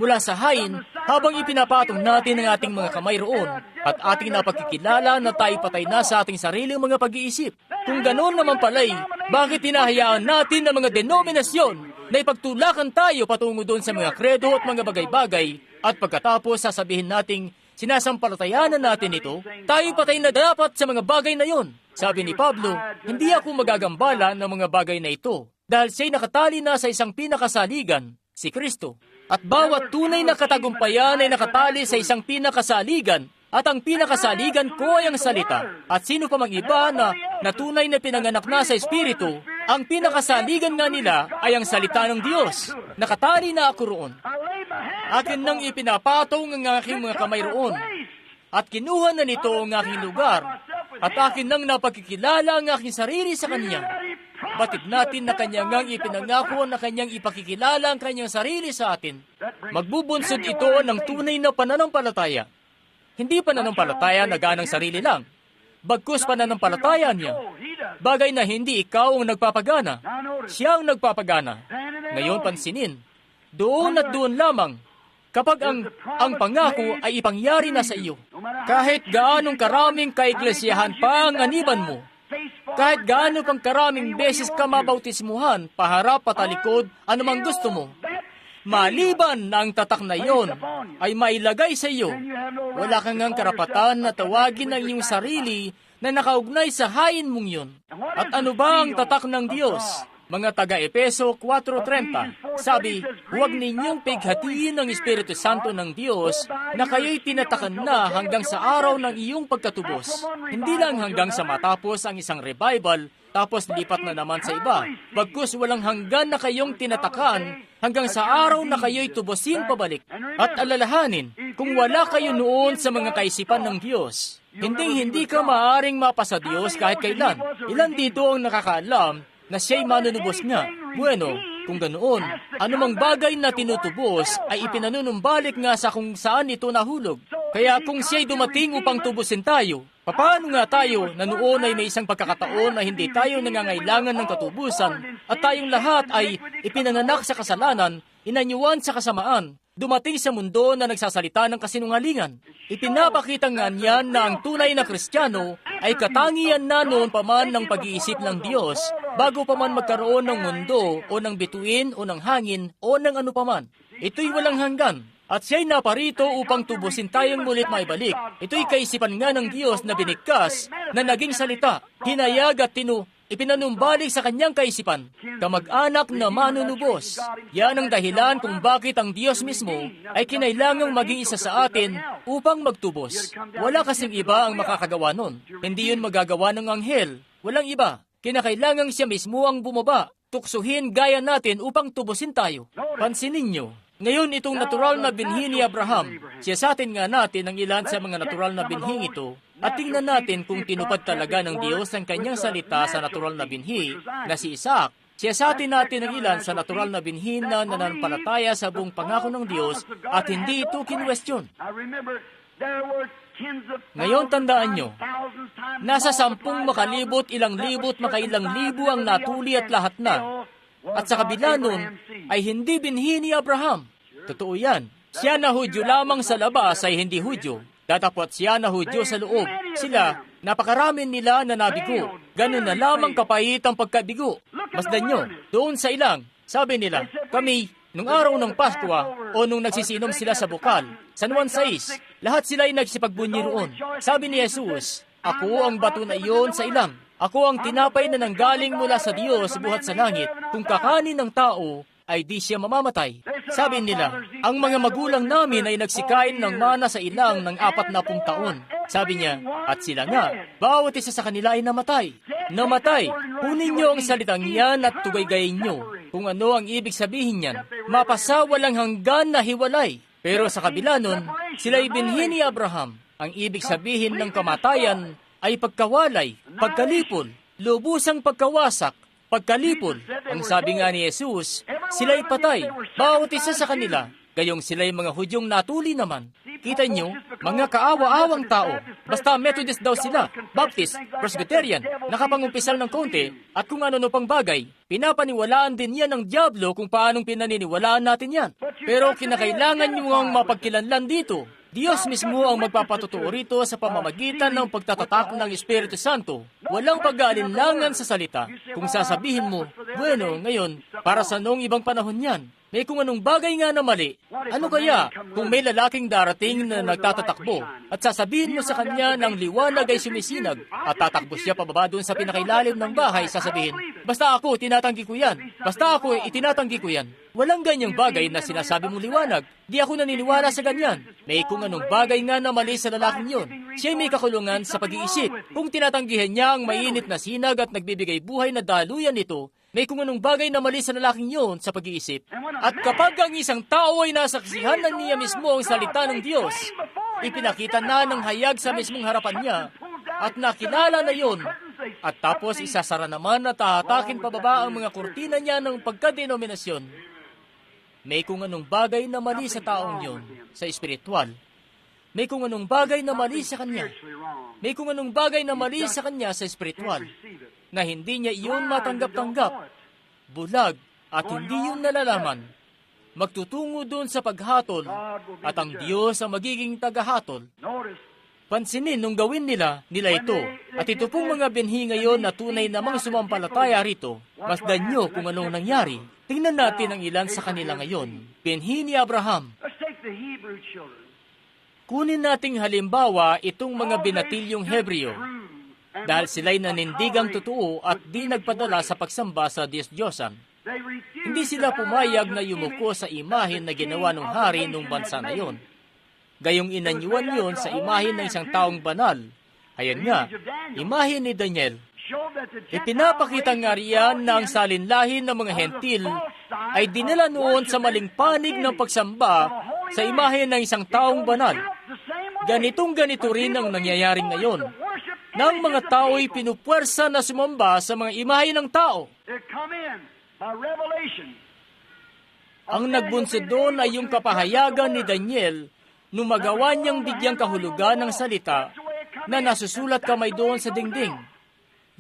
mula sa hain habang ipinapatong natin ang ating mga kamay roon at ating napagkikilala na tayo patay na sa ating sariling mga pag-iisip. Kung ganoon naman pala'y, bakit hinahayaan natin ang mga denominasyon na ipagtulakan tayo patungo doon sa mga kredo at mga bagay-bagay at pagkatapos sasabihin nating sinasampalatayanan natin ito, tayo patay na dapat sa mga bagay na yon. Sabi ni Pablo, hindi ako magagambala ng mga bagay na ito dahil siya'y nakatali na sa isang pinakasaligan, si Kristo. At bawat tunay na katagumpayan ay nakatali sa isang pinakasaligan at ang pinakasaligan ko ay ang salita. At sino pa mang iba na tunay na pinanganak na sa Espiritu, ang pinakasaligan nga nila ay ang salita ng Diyos. Nakatali na ako roon. Akin nang ipinapatong ang aking mga kamay roon. At kinuha na nito ang aking lugar. At akin nang napagkikilala ang aking sarili sa Kanya. Batid natin na Kanya ngang ipinangako na Kanyang ipakikilala ang Kanyang sarili sa atin. Magbubunsod ito ng tunay na pananampalataya. Hindi pananampalataya na ganang sarili lang. Bagkus pananampalataya niya. Bagay na hindi ikaw ang nagpapagana. Siya ang nagpapagana. Ngayon pansinin, doon at doon lamang, kapag ang pangako ay ipangyari na sa iyo. Kahit gaanong karaming kaiglesiyahan pa ang aniban mo, kahit gaano pang karaming beses ka mabautismuhan, paharap patalikod, anumang gusto mo, maliban na ang tatak na iyon ay mailagay sa iyo, wala kang ang karapatan na tawagin ang iyong sarili na nakaugnay sa hain mong yun. At ano ba ang tatak ng Diyos? Mga taga-Epeso 4:30, sabi, huwag ninyong pighatiin ang Espiritu Santo ng Diyos na kayo'y tinatakan na hanggang sa araw ng iyong pagkatubos. Hindi lang hanggang sa matapos ang isang revival, tapos lipat na naman sa iba. Bagkus walang hanggan na kayong tinatakan hanggang sa araw na kayo'y tubusin pabalik. At alalahanin, kung wala kayo noon sa mga kaisipan ng Diyos, hindi ka maaaring mapasa Diyos kahit kailan. Ilan dito ang nakakaalam na siya'y manunubos nga? Bueno, kung ganoon, anumang bagay na tinutubos ay ipinanunumbalik nga sa kung saan ito nahulog. Kaya kung siya'y dumating upang tubusin tayo, paano nga tayo na noon ay may isang pagkakataon na hindi tayo nangangailangan ng katubusan at tayong lahat ay ipinanganak sa kasalanan, inanyuan sa kasamaan, dumating sa mundo na nagsasalita ng kasinungalingan. Ipinapakita nga niyan na ang tunay na Kristiyano ay katangian na noon pa man ng pag-iisip ng Diyos bago pa man magkaroon ng mundo o ng bituin o ng hangin o ng ano pa man. Ito'y walang hanggan. At siya'y naparito upang tubusin tayong mulit maibalik. Ito'y kaisipan nga ng Diyos na binigkas, na naging salita, hinayag at ipinanumbalik sa kanyang kaisipan. Kamag-anak na manunubos. Yan ang dahilan kung bakit ang Diyos mismo ay kinailangang maging isa sa atin upang magtubos. Wala kasing iba ang makakagawa nun. Hindi yun magagawa ng anghel. Walang iba. Kinakailangang siya mismo ang bumaba, tuksuhin gaya natin upang tubusin tayo. Pansinin niyo. Ngayon, itong natural na binhi ni Abraham, siyasatin nga natin ang ilan sa mga natural na binhing ito at tingnan natin kung tinupad talaga ng Diyos ang kanyang salita sa natural na binhi na si Isaac. Siyasatin natin ang ilan sa natural na binhi na nananampalataya sa buong pangako ng Diyos at hindi ito kinwestiyon. Ngayon, tandaan nyo, nasa 10 makalibot, ilang makailang libo ang natuli at lahat na. At sa kabila nun, ay hindi binhi ni Abraham. Totoo yan. Siya na Hudyo lamang sa labas ay hindi Hudyo. Datapot siya na Hudyo sa loob. Sila, napakarami nila na nabigo. Ganun na lamang kapait ang pagkabigo. Masdan nyo, doon sa ilang, sabi nila, kami, nung araw ng Pasko o nung nagsisinom sila sa bukal, San Juan 6, lahat sila ay nagsipagbunyi roon. Sabi ni Jesus, ako ang bato na iyon sa ilang. Ako ang tinapay na nanggaling mula sa Diyos buhat sa langit. Kung kakanin ng tao, ay di siya mamamatay. Sabi nila, ang mga magulang namin ay nagsikain ng mana sa ilang ng 40 taon. Sabi niya, at sila nga, bawat isa sa kanila ay namatay. Namatay! Kunin niyo ang salitang yan at tugay-gayin niyo. Kung ano ang ibig sabihin niyan, mapasa walang hanggan na hiwalay. Pero sa kabila nun, sila'y binhi ni Abraham. Ang ibig sabihin ng kamatayan ay pagkawalay, pagkalipol, lubusang pagkawasak, pagkalipol. Ang sabi nga ni Jesus, sila'y patay, bawat isa sa kanila, gayong sila'y mga Hudyong natuli naman. Kita nyo, mga kaawa-awang tao, basta Methodist daw sila, Baptist, Presbyterian, nakapangumpisal ng konti, at kung ano pang bagay, pinapaniwalaan din yan ng Diablo kung paanong pinaniniwalaan natin yan. Pero kinakailangan nyo ang mapagkilanlan dito. Diyos mismo ang magpapatotoo rito sa pamamagitan ng pagtatatak ng Espiritu Santo. Walang pag-aalinlangan sa salita. Kung sasabihin mo, bueno, ngayon, para sa noong ibang panahon yan, may kung anong bagay nga na mali. Ano kaya kung may lalaking darating na nagtatatakbo at sasabihin mo sa kanya ng liwanag ay sumisinag at tatakbo siya pababa doon sa pinakailalim ng bahay, sasabihin, basta ako, tinatanggi ko yan. Basta ako, itinatanggi ko yan. Walang ganyang bagay na sinasabi mong liwanag. Di ako naniniwala sa ganyan. May kung anong bagay nga na mali sa lalaking yon. Siya'y may kakulungan sa pag-iisip. Kung tinatanggihan niya ang mainit na sinag at nagbibigay buhay na daluyan nito, may kung anong bagay na mali sa lalaking yon sa pag-iisip. At kapag ang isang tao ay nasaksihan na niya mismo ang salita ng Diyos, ipinakita na ng hayag sa mismong harapan niya, at nakilala na yon, at tapos isasara naman at tahatakin pababa ang mga kurtina niya ng pagkadenominasyon, may kung anong bagay na mali sa taong yon, sa espiritual. May kung anong bagay na mali sa kanya. May kung anong bagay na mali sa kanya sa espiritual, na hindi niya iyon matanggap-tanggap, bulag, at hindi yun nalalaman. Magtutungo doon sa paghatol, at ang Diyos ang magiging tagahatol. Pansinin nung gawin nila ito. At ito pong mga binhi ngayon na tunay namang sumampalataya rito. Masdan nyo kung anong nangyari. Tingnan natin ang ilan sa kanila ngayon. Binhi ni Abraham. Kunin nating halimbawa itong mga binatilyong Hebreo. Dahil sila'y nanindigang totoo at di nagpadala sa pagsamba sa Diyos-Diyosan. Hindi sila pumayag na yumuko sa imahen na ginawa ng hari nung bansa na yon. Gayong inanyuan yon sa imahen ng isang taong banal. Ayan nga, imahen ni Daniel. Ipinapakita nga riyan na ang salinlahin ng mga hentil ay dinala noon sa maling panig ng pagsamba sa imahen ng isang taong banal. Ganito rin ang nangyayari ngayon. Nang mga tao'y pinupwersa na sumamba sa mga imahe ng tao. Ang nagbunsod doon ay yung kapahayagan ni Daniel nung magawa niyang bigyang kahulugan ng salita na nasusulat kamay doon sa dingding.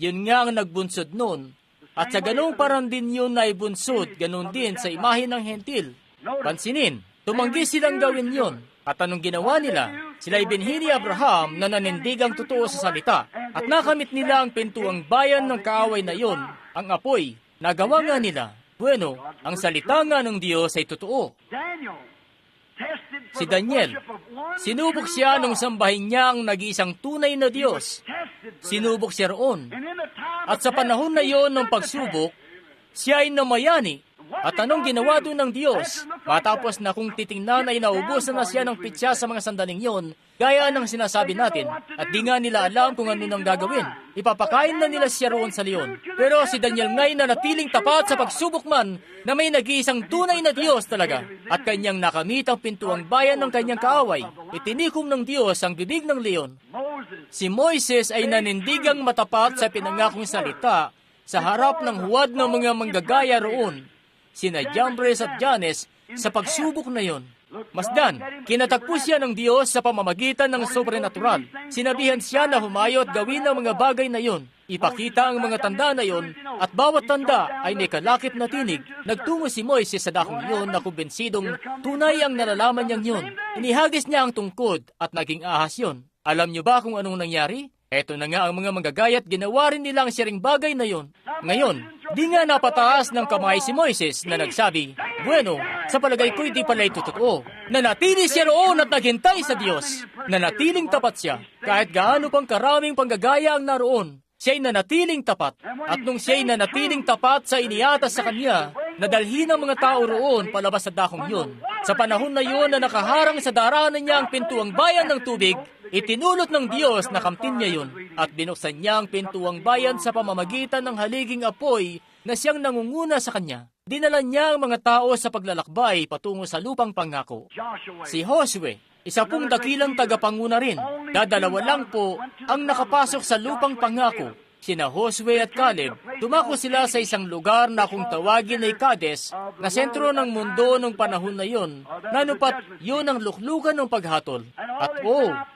Yun nga ang nagbunsod noon, at sa ganong parang din yun na ibunsod, ganon din sa imahe ng hentil. Pansinin, tumanggi silang gawin yun. At anong ginawa nila? Sila'y binhi ni Abraham na nanindigang totoo sa salita. At nakamit nila ang pintuang bayan ng kaaway na yon, ang apoy. Nagawa nga nila. Bueno, ang salita nga ng Diyos ay totoo. Si Daniel, sinubok siya nung sambahin niya ang nag-iisang tunay na Diyos. Sinubok siya roon. At sa panahon na yon ng pagsubok, siya ay namayani. At anong ginawa doon ng Diyos? Matapos na kung titingnan ay naubusan na siya ng pitsa sa mga sandaling yon, gaya ng sinasabi natin, at di nga nila alam kung ano nang gagawin. Ipapakain na nila siya roon sa leon. Pero si Daniel ngay na natiling tapat sa pagsubok man na may nag-iisang tunay na Diyos talaga. At kanyang nakamit ang pintuang bayan ng kanyang kaaway. Itinikom ng Diyos ang bibig ng leon. Si Moises ay nanindigang matapat sa pinangakong salita sa harap ng huwad ng mga manggagaya roon, sina Jambres at Janes, sa pagsubok na yon. Masdan, kinatagpo siya ng Diyos sa pamamagitan ng sobrenatural. Sinabihan siya na humayo at gawin ang mga bagay na yon. Ipakita ang mga tanda na yon, at bawat tanda ay may kalakip na tinig. Nagtungo si Moises sa dakong yon na kumbensidong tunay ang nalalaman niyang yon. Inihagis niya ang tungkod at naging ahas yon. Alam niyo ba kung anong nangyari? Eto na nga ang mga manggagayat, ginawa rin nila ang siring bagay na yon. Ngayon, di nga napataas ng kamay si Moises na nagsabi, bueno, sa palagay ko'y di pala ito totoo. Nanatili siya roon at naghintay sa Diyos. Nanatiling tapat siya, kahit gaano pang karaming panggagaya ang naroon. Siya'y nanatiling tapat. At nung siya'y nanatiling tapat sa iniatas sa kanya, nadalhin ang mga tao roon palabas sa dakong yun. Sa panahon na yun na nakaharang sa daraanan niya ang pintuang bayan ng tubig, itinulot ng Diyos na kamtin niya yun at binuksan niya ang pintuang bayan sa pamamagitan ng haliging apoy na siyang nangunguna sa kanya. Dinala niya ang mga tao sa paglalakbay patungo sa lupang pangako. Si Josue, isa pong dakilang tagapanguna rin. Dadalawa lang po ang nakapasok sa lupang pangako. Sina Josue at Caleb, dumako sila sa isang lugar na kung tawagin ay Kades, na sentro ng mundo ng panahon na yon, nanupat yun ang luklukan ng paghatol. At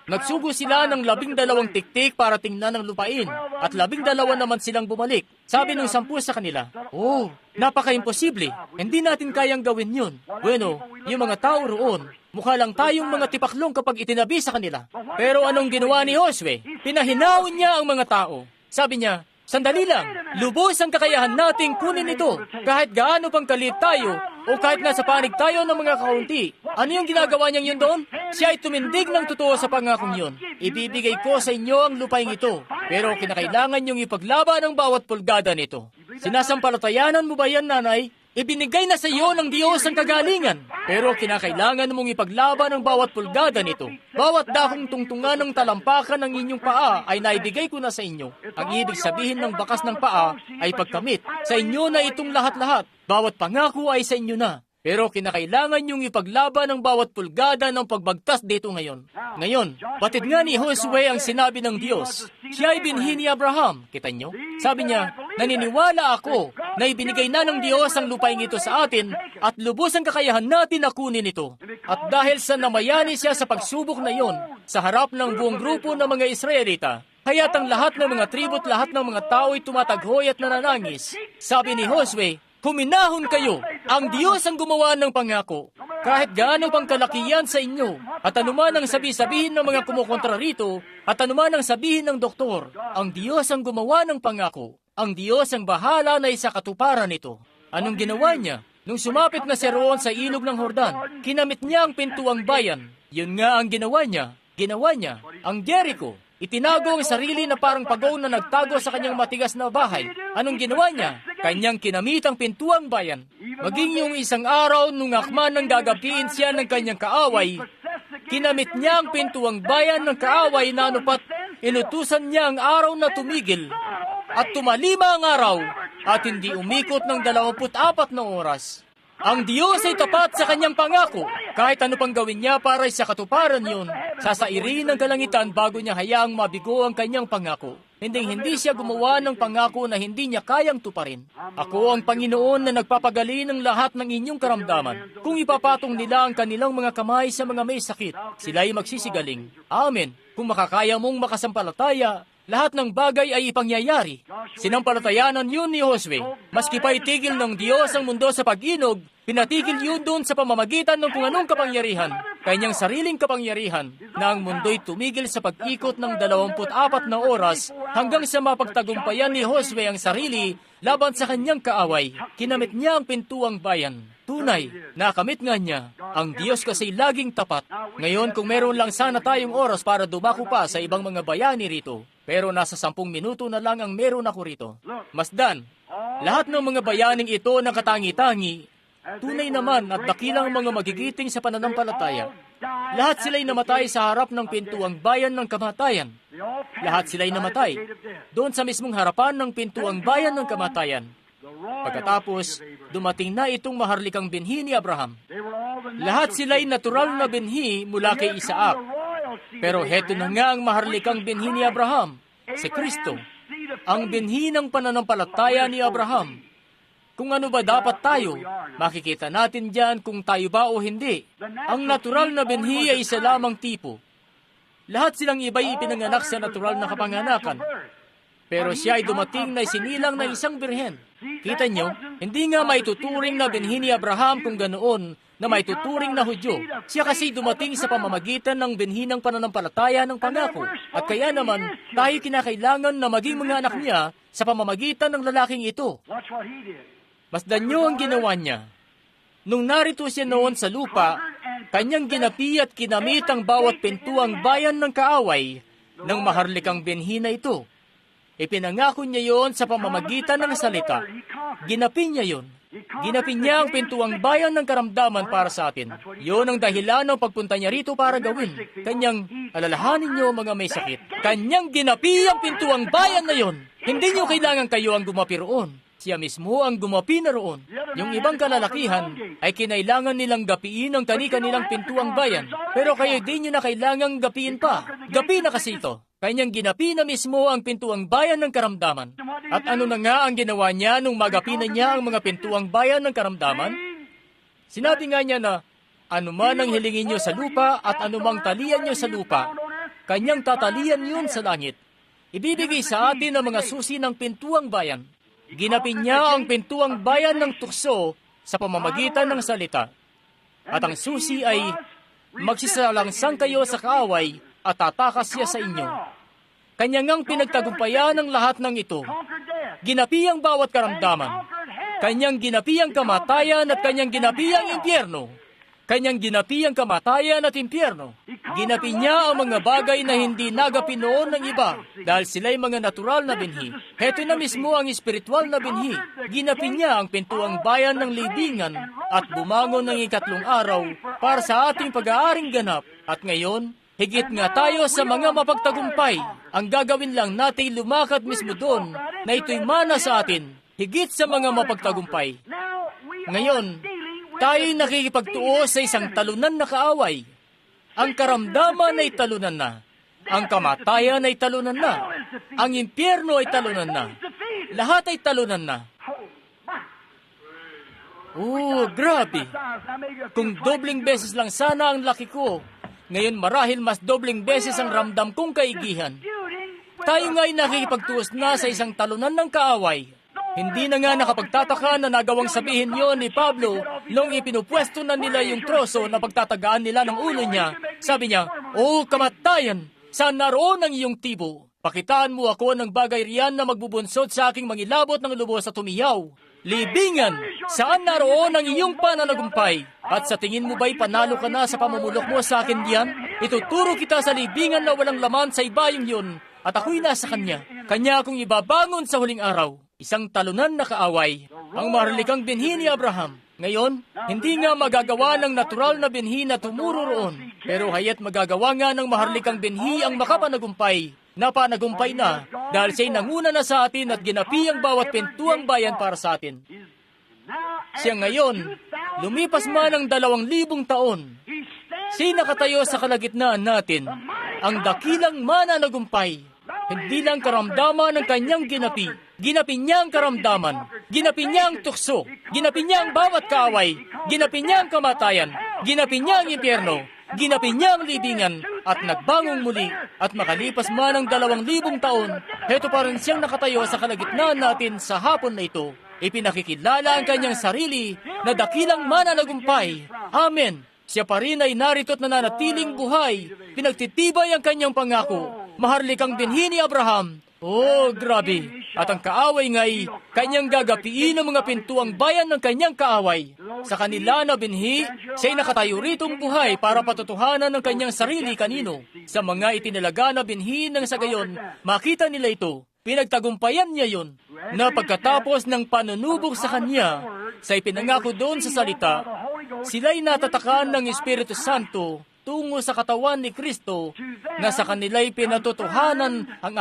nagsugo sila ng 12 tiktik para tingnan ang lupain, at 12 naman silang bumalik. Sabi ng 10 sa kanila, napaka-imposible, hindi natin kayang gawin yun. Bueno, yung mga tao roon, mukha lang tayong mga tipaklong kapag itinabi sa kanila. Pero anong ginawa ni Josue? Pinahinawin niya ang mga tao. Sabi niya, sandali lang, lubos ang kakayahan nating kunin ito, kahit gaano pang kalit tayo, o kahit nasa panig tayo ng mga kaunti. Ano yung ginagawa niyang yun doon? Siya ay tumindig ng totoo sa pangakong yun. Ibibigay ko sa inyo ang lupaing ito, pero kinakailangan niyong ipaglaban ang bawat pulgada nito. Sinasampalatayanan mo ba yan, nanay? Ibinigay na sa iyo ng Diyos ang kagalingan, pero kinakailangan mong ipaglaban ang bawat pulgada nito. Bawat dakong tungtungan ng talampakan ng inyong paa ay naibigay ko na sa inyo. Ang ibig sabihin ng bakas ng paa ay pagkamit. Sa inyo na itong lahat-lahat. Bawat pangako ay sa inyo na. Pero kinakailangan niyong ipaglaban ang bawat pulgada ng pagbagtas dito ngayon. Ngayon, batid nga ni Josue ang sinabi ng Diyos. Siya ay binhi ni Abraham. Kita niyo? Sabi niya, naniniwala ako na ibinigay na ng Diyos ang lupaing ito sa atin at lubos ang kakayahan natin na kunin ito. At dahil sa namayani siya sa pagsubok na iyon, sa harap ng buong grupo ng mga Israelita, kaya't ang lahat ng mga tribo at lahat ng mga tao ay tumataghoy at nananangis. Sabi ni Josue, huminahon kayo, ang Diyos ang gumawa ng pangako. Kahit gaano pang kalakihan sa inyo, at anuman ang sabi-sabihin ng mga kumukontra rito, at anuman ang sabihin ng doktor, ang Diyos ang gumawa ng pangako. Ang Diyos ang bahala na isakatuparan nito. Anong ginawa niya? Nung sumapit na siya roon sa ilog ng Jordan, kinamit niya ang pintuang bayan. Yun nga ang ginawa niya. Ginawa niya ang Jericho. Itinago ang sarili na parang pagaw na nagtago sa kanyang matigas na bahay. Anong ginawa niya? Kanyang kinamit ang pintuang bayan. Maging yung isang araw nung akman nang gagapiin siya ng kanyang kaaway, kinamit niya ang pintuang bayan ng kaaway na anupat inutusan niya ang araw na tumigil at tumalima ang araw at hindi umikot ng 24 na oras. Ang Diyos ay tapat sa kanyang pangako. Kahit ano pang gawin niya para sa katuparan yun, sasairin ng kalangitan bago niya hayaang mabigo ang kanyang pangako. Hindi siya gumawa ng pangako na hindi niya kayang tuparin. Ako ang Panginoon na nagpapagali ng lahat ng inyong karamdaman. Kung ipapatong nila ang kanilang mga kamay sa mga may sakit, sila'y magsisigaling. Amen. Kung makakaya mong makasampalataya, lahat ng bagay ay ipangyayari. Sinampalatayanan yun ni Josue. Maski pa itigil ng Diyos ang mundo sa pag-inog, pinatigil yun doon sa pamamagitan ng kung anong kapangyarihan, kanyang sariling kapangyarihan, na ang mundo'y tumigil sa pag-ikot ng 24 na oras hanggang sa mapagtagumpayan ni Josue ang sarili laban sa kanyang kaaway. Kinamit niya ang pintuang bayan. Tunay, nakamit nga niya. Ang Diyos kasi laging tapat. Ngayon, kung meron lang sana tayong oras para dumako pa sa ibang mga bayani rito, pero nasa 10 minuto na lang ang meron ako rito. Masdan, lahat ng mga bayaning ito na katangi-tangi, tunay naman at dakilang mga magigiting sa pananampalataya. Lahat sila'y namatay sa harap ng pintuang bayan ng kamatayan. Lahat sila'y namatay doon sa mismong harapan ng pintuang bayan ng kamatayan. Pagkatapos, dumating na itong maharlikang binhi ni Abraham. Lahat sila'y natural na binhi mula kay Isaac. Pero heto na nga ang maharlikang binhi ni Abraham, si Kristo, ang binhi ng pananampalataya ni Abraham. Kung ano ba dapat tayo, makikita natin diyan kung tayo ba o hindi. Ang natural na binhi ay isa lamang tipo. Lahat silang iba'y ipinanganak sa natural na kapanganakan. Pero siya ay dumating na isinilang ng isang birhen. Kita nyo, hindi nga maituturing na binhi ni Abraham kung ganoon na maituturing na Hudyo. Siya kasi dumating sa pamamagitan ng binhi ng pananampalataya ng pangako. At kaya naman, tayo kinakailangan na maging mga anak niya sa pamamagitan ng lalaking ito. Masdan nyo ang ginawa niya. Nung narito siya noon sa lupa, kanyang ginapi at kinamit ang bawat pintuang bayan ng kaaway ng maharlikang binhi na ito. Ipinangako niya yon sa pamamagitan ng salita. Ginapi niya yon. Ginapi niya ang pintuang bayan ng karamdaman para sa atin. Yon ang dahilan ng pagpunta niya rito para gawin. Kanyang, alalahanin niyo mga may sakit, kanyang ginapi ang pintuang bayan na yon. Hindi niyo kailangan kayo ang gumapi roon. Siya mismo ang gumapi na roon. Yung ibang kalalakihan ay kinailangan nilang gapiin ang kani-kanilang pintuang bayan. Pero kayo din nyo na kailangang gapiin pa. Gapi na kasi ito. Kanyang ginapi na mismo ang pintuang bayan ng karamdaman. At ano na nga ang ginawa niya nung magapi na niya ang mga pintuang bayan ng karamdaman? Sinabi nga niya na, anuman ang hilingin niyo sa lupa at anumang talian niyo sa lupa, kanyang tatalian yun sa langit. Ibibigay sa atin ang mga susi ng pintuang bayan. Ginapi niya ang pintuang bayan ng tukso sa pamamagitan ng salita. At ang susi ay, magsisalangsang kayo sa kaaway at tatakas siya sa inyo. Kanya ngang pinagtagumpayan ang lahat ng ito. Ginapi ang bawat karamdaman. Kanyang ginapi ang kamatayan at kanyang ginapi ang impyerno. Kanyang ginapi ang kamatayan at impyerno. Ginapi niya ang mga bagay na hindi nagapi noon ng iba dahil sila'y mga natural na binhi. Heto na mismo ang espiritual na binhi. Ginapi niya ang pintuang bayan ng libingan at bumangon ng ikatlong araw para sa ating pag-aaring ganap. At ngayon, higit nga tayo sa mga mapagtagumpay. Ang gagawin lang natin lumakad mismo doon na ito'y mana sa atin, higit sa mga mapagtagumpay. Ngayon, tayo'y nakikipagtuo sa isang talunan na kaaway. Ang karamdaman ay talunan na. Ang kamatayan ay talunan na. Ang impyerno ay talunan na. Lahat ay talunan na. Oh, grabe. Kung dobling beses lang sana ang laki ko, ngayon marahil mas dobling beses ang ramdam kong kaigihan. Tayo nga'y nakikipagtuos na sa isang talunan ng kaaway. Hindi na nga nakapagtataka na nagawang sabihin yon ni Pablo nung ipinupwesto na nila yung troso na pagtatagaan nila ng ulo niya. Sabi niya, "O kamatayan, saan naroon ang iyong tibo? Pakitaan mo ako ng bagay riyan na magbubunsod sa aking mangilabot ng lubos at tumiyaw. Libingan, saan naroon ang iyong pananagumpay? At sa tingin mo ba'y panalo ka na sa pamumulok mo sa akin diyan? Ituturo kita sa libingan na walang laman sa ibayong yun, at ako'y nasa kanya. Kanya akong ibabangon sa huling araw." Isang talunan na kaaway, ang maharlikang binhi ni Abraham. Ngayon, hindi nga magagawa ng natural na binhi na tumuro roon, pero hayat magagawa nga ng maharlikang binhi ang makapanagumpay. Napanagumpay na dahil siya'y nanguna na sa atin at ginapi ang bawat pintuang bayan para sa atin. Siya ngayon, lumipas man ang 2,000 taon. Siya'y nakatayo sa kalagitnaan natin, ang dakilang mananagumpay. Hindi lang karamdaman ng kanyang ginapi. Ginapi niya ang karamdaman. Ginapi niya ang tukso. Ginapi niya ang bawat kaaway. Ginapi niya ang kamatayan. Ginapi niya ang impyerno. Ginapi niya ang libingan at nagbangong muli. At makalipas man ang 2,000 taon, heto pa rin siyang nakatayo sa kalagitnaan natin sa hapon na ito. Ipinakikilala ang kanyang sarili na dakilang mananagumpay. Amen. Siya pa rin ay narito't nananatiling buhay. Pinagtitibay ang kanyang pangako. Maharlikang dinhi ni Abraham. Oh, grabe. At ang kaaway nga'y kanyang gagapiin ang mga pintuang bayan ng kanyang kaaway. Sa kanila na binhi, siya'y nakatayo ritong buhay para patutuhanan ng kanyang sarili kanino. Sa mga itinalaga na binhi ng sa gayon, makita nila ito. Pinagtagumpayan niya yon. Na pagkatapos ng panunubok sa kanya, sa ipinangako doon sa salita, sila'y natatakan ng Espiritu Santo tungo sa katawan ni Kristo na sa kanila'y pinatutuhanan ang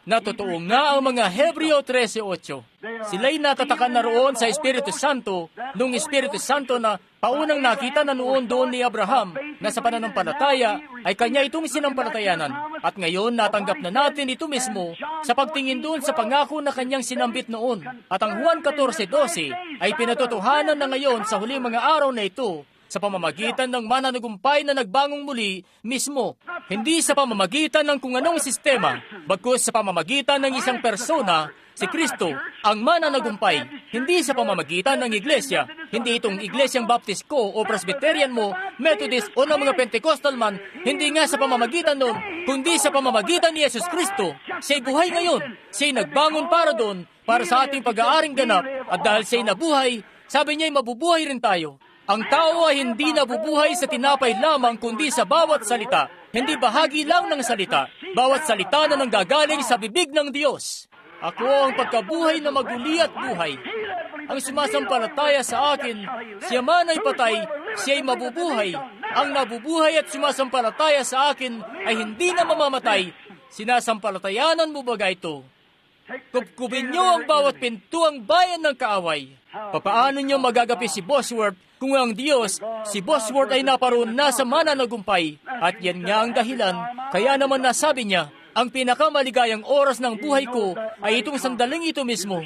na totoo nga ang mga Hebreo 13:8. Sila'y natatakan na roon sa Espiritu Santo, nung Espiritu Santo na paunang nakita na noon doon ni Abraham, na sa pananampalataya ay kanya itong sinampalatayanan. At ngayon natanggap na natin ito mismo sa pagtingin doon sa pangako na kanyang sinambit noon. At ang Juan 14:12 ay pinatutuhanan na ngayon sa huling mga araw na ito, sa pamamagitan ng mananagumpay na nagbangong muli mismo. Hindi sa pamamagitan ng kung anong sistema, bagkus sa pamamagitan ng isang persona, si Kristo, ang mananagumpay. Hindi sa pamamagitan ng iglesia, hindi itong iglesyang Baptist ko o Presbyterian mo, Methodist o ng mga Pentecostal man, hindi nga sa pamamagitan nun, kundi sa pamamagitan ni Jesus Kristo. Siya'y buhay ngayon, siya'y nagbangon para doon, para sa ating pag-aaring ganap, at dahil siya'y nabuhay, sabi niya'y mabubuhay rin tayo. Ang tao ay hindi nabubuhay sa tinapay lamang kundi sa bawat salita. Hindi bahagi lang ng salita. Bawat salita na nanggagaling sa bibig ng Diyos. Ako ang pagkabuhay na maguli at buhay. Ang sumasampalataya sa akin, siya man ay patay, siya'y mabubuhay. Ang nabubuhay at sumasampalataya sa akin ay hindi na mamamatay. Sinasampalatayanan mo ba ito? Kubkubin niyo ang bawat pintuang bayan ng kaaway. Papaano niyo magagapi si Bosworth kung ang Diyos, si Bosworth ay naparoon na sa mananagumpay? At yan nga ang dahilan, kaya naman nasabi niya, ang pinakamaligayang oras ng buhay ko ay itong sandaling ito mismo.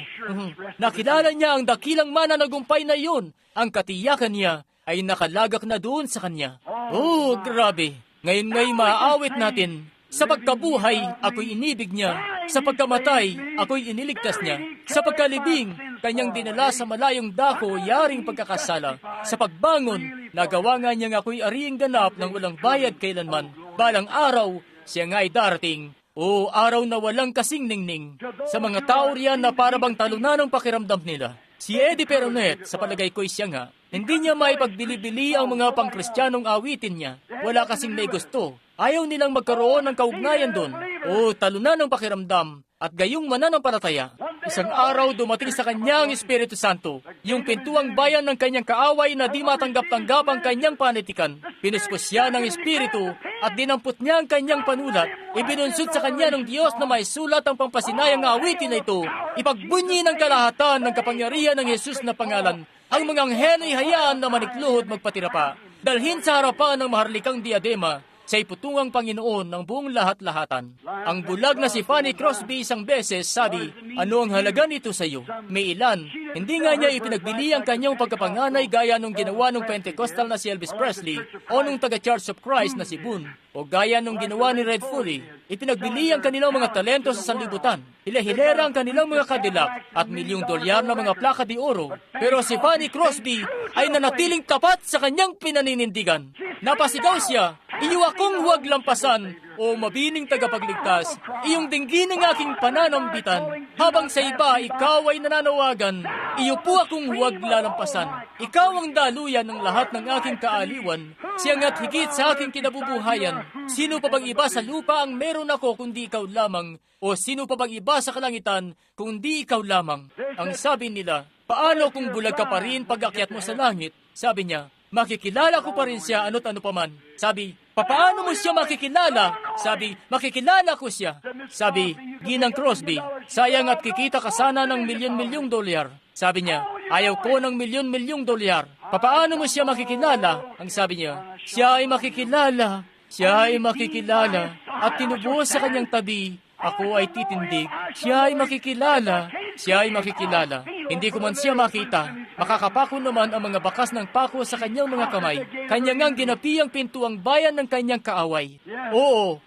Nakilala niya ang dakilang mananagumpay na iyon. Ang katiyakan niya ay nakalagak na doon sa kanya. Oh, grabe. Ngayon nga'y maaawit natin. Sa pagkabuhay, ako'y inibig niya. Sa pagkamatay, ako'y iniligtas niya. Sa pagkalibing, kanyang dinala sa malayong dako, yaring pagkakasala. Sa pagbangon, nagawa nga niyang ako'y ariing ganap ng walang bayad kailanman. Balang araw, siya nga ay darating. O araw na walang kasing ningning. Sa mga tao riyan na parabang talunan ng pakiramdam nila. Si Eddie Peronet, sa palagay ko'y siya nga, hindi niya maipagbili-bili ang mga pangkristyanong awitin niya. Wala kasing may gusto. Ayaw nilang magkaroon ng kaugnayan doon. O talunan ng pakiramdam at gayong mananampalataya. Isang araw dumating sa kanya ang Espiritu Santo, yung pintuang bayan ng kanyang kaaway na di matanggap-tanggap ang kanyang panitikan. Pinuspos siya ng Espiritu at dinampot niya ang kanyang panulat. Ibinunsod sa kanya ng Diyos na may sulat ang pampasinayang awitin na ito. Ipagbunyi ng kalahatan ng kapangyarihan ng Jesus na pangalan. Ang mga anghel ay hayaan na manikluhod magpatira pa. Dalhin sa harapan ng maharlikang diadema. Siya'y putungang Panginoon ng buong lahat-lahatan. Ang bulag na si Fanny Crosby isang beses sabi, ano ang halaga nito sa iyo? May ilan. Hindi nga niya ipinagbili ang kanyang pagkapanganay gaya nung ginawa nung Pentecostal na si Elvis Presley o nung taga-Church of Christ na si Boone o gaya nung ginawa ni Red Foley. Ipinagbili ang kanilang mga talento sa sanlibutan. Hilera ang kanilang mga Cadillac at $1,000,000 na mga plaka de oro. Pero si Fanny Crosby ay nanatiling tapat sa kanyang pinaninindigan. Napasigaw siya, iyo akong huwag lampasan, o mabining tagapagligtas, iyong dinggin ng aking pananambitan. Habang sa iba, ikaw ay nananawagan, iyo po akong huwag lalampasan. Ikaw ang daluyan ng lahat ng aking kaaliwan, siyang at higit sa aking kinabubuhayan. Sino pa bang iba sa lupa ang meron ako kundi ikaw lamang? O sino pa bang iba sa kalangitan kundi ikaw lamang? Ang sabi nila, paano kung bulag ka pa rin pag-akyat mo sa langit? Sabi niya, makikilala ko pa rin siya ano't ano paman. Sabi, papaano mo siya makikilala? Sabi, makikilala ko siya. Sabi, Ginang Crosby, sayang at kikita ka sana ng $1,000,000,000. Sabi niya, ayaw ko ng $1,000,000,000. Papaano mo siya makikilala? Ang sabi niya, siya ay makikilala. Siya ay makikilala. At tinubuhos sa kanyang tabi ako ay titindig. Siya ay makikilala. Siya ay makikilala. Hindi ko man siya makita. Makakapako naman ang mga bakas ng pako sa kanyang mga kamay. Kanya ngang ginapi ang pintuang bayan ng kanyang kaaway. Oo,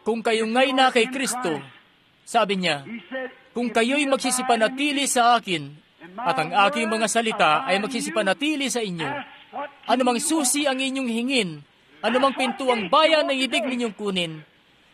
kung kayo nga'y na kay Kristo, sabi niya, kung kayo'y magsisipanatili sa akin, at ang aking mga salita ay magsisipanatili sa inyo, anumang susi ang inyong hingin, anumang pintuang bayan ang ibig ninyong kunin,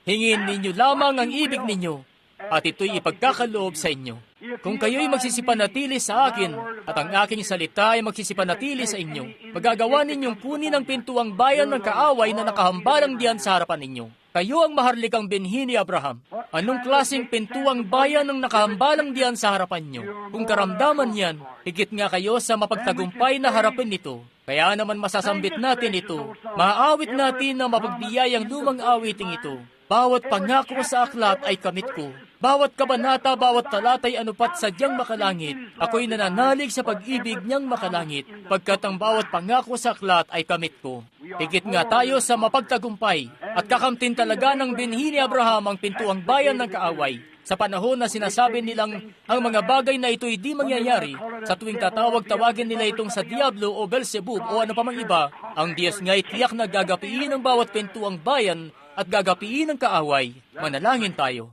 hingin ninyo lamang ang ibig ninyo, at ito'y ipagkakaloob sa inyo. Kung kayo'y magsisipanatili sa akin, at ang aking salita ay magsisipanatili sa inyo, magagawa ninyong kunin ang pintuang bayan ng kaaway na nakahambalang diyan sa harapan ninyo. Kayo ang maharlikang binhi ni Abraham. Anong klaseng pintuang bayan ang nakahambalang diyan sa harapan nyo? Kung karamdaman yan, higit nga kayo sa mapagtagumpay na harapin nito. Kaya naman masasambit natin ito. Maaawit natin ang mapagbiyayang lumang awiting ito. Bawat pangako sa aklat ay kamit ko. Bawat kabanata, bawat talata'y anupat sadyang makalangit. Ako'y nananalig sa pag-ibig niyang makalangit, pagkat ang bawat pangako sa aklat ay kamit ko. Higit nga tayo sa mapagtagumpay, at kakamtin talaga ng binhi ni Abraham ang pintuang bayan ng kaaway. Sa panahon na sinasabi nilang ang mga bagay na ito'y di mangyayari, sa tuwing tawagin nila itong sa Diablo o Beelzebub o ano pa mang iba, ang Diyos nga'y tiyak na gagapiin ang bawat pintuang bayan at gagapiin ang kaaway. Manalangin tayo.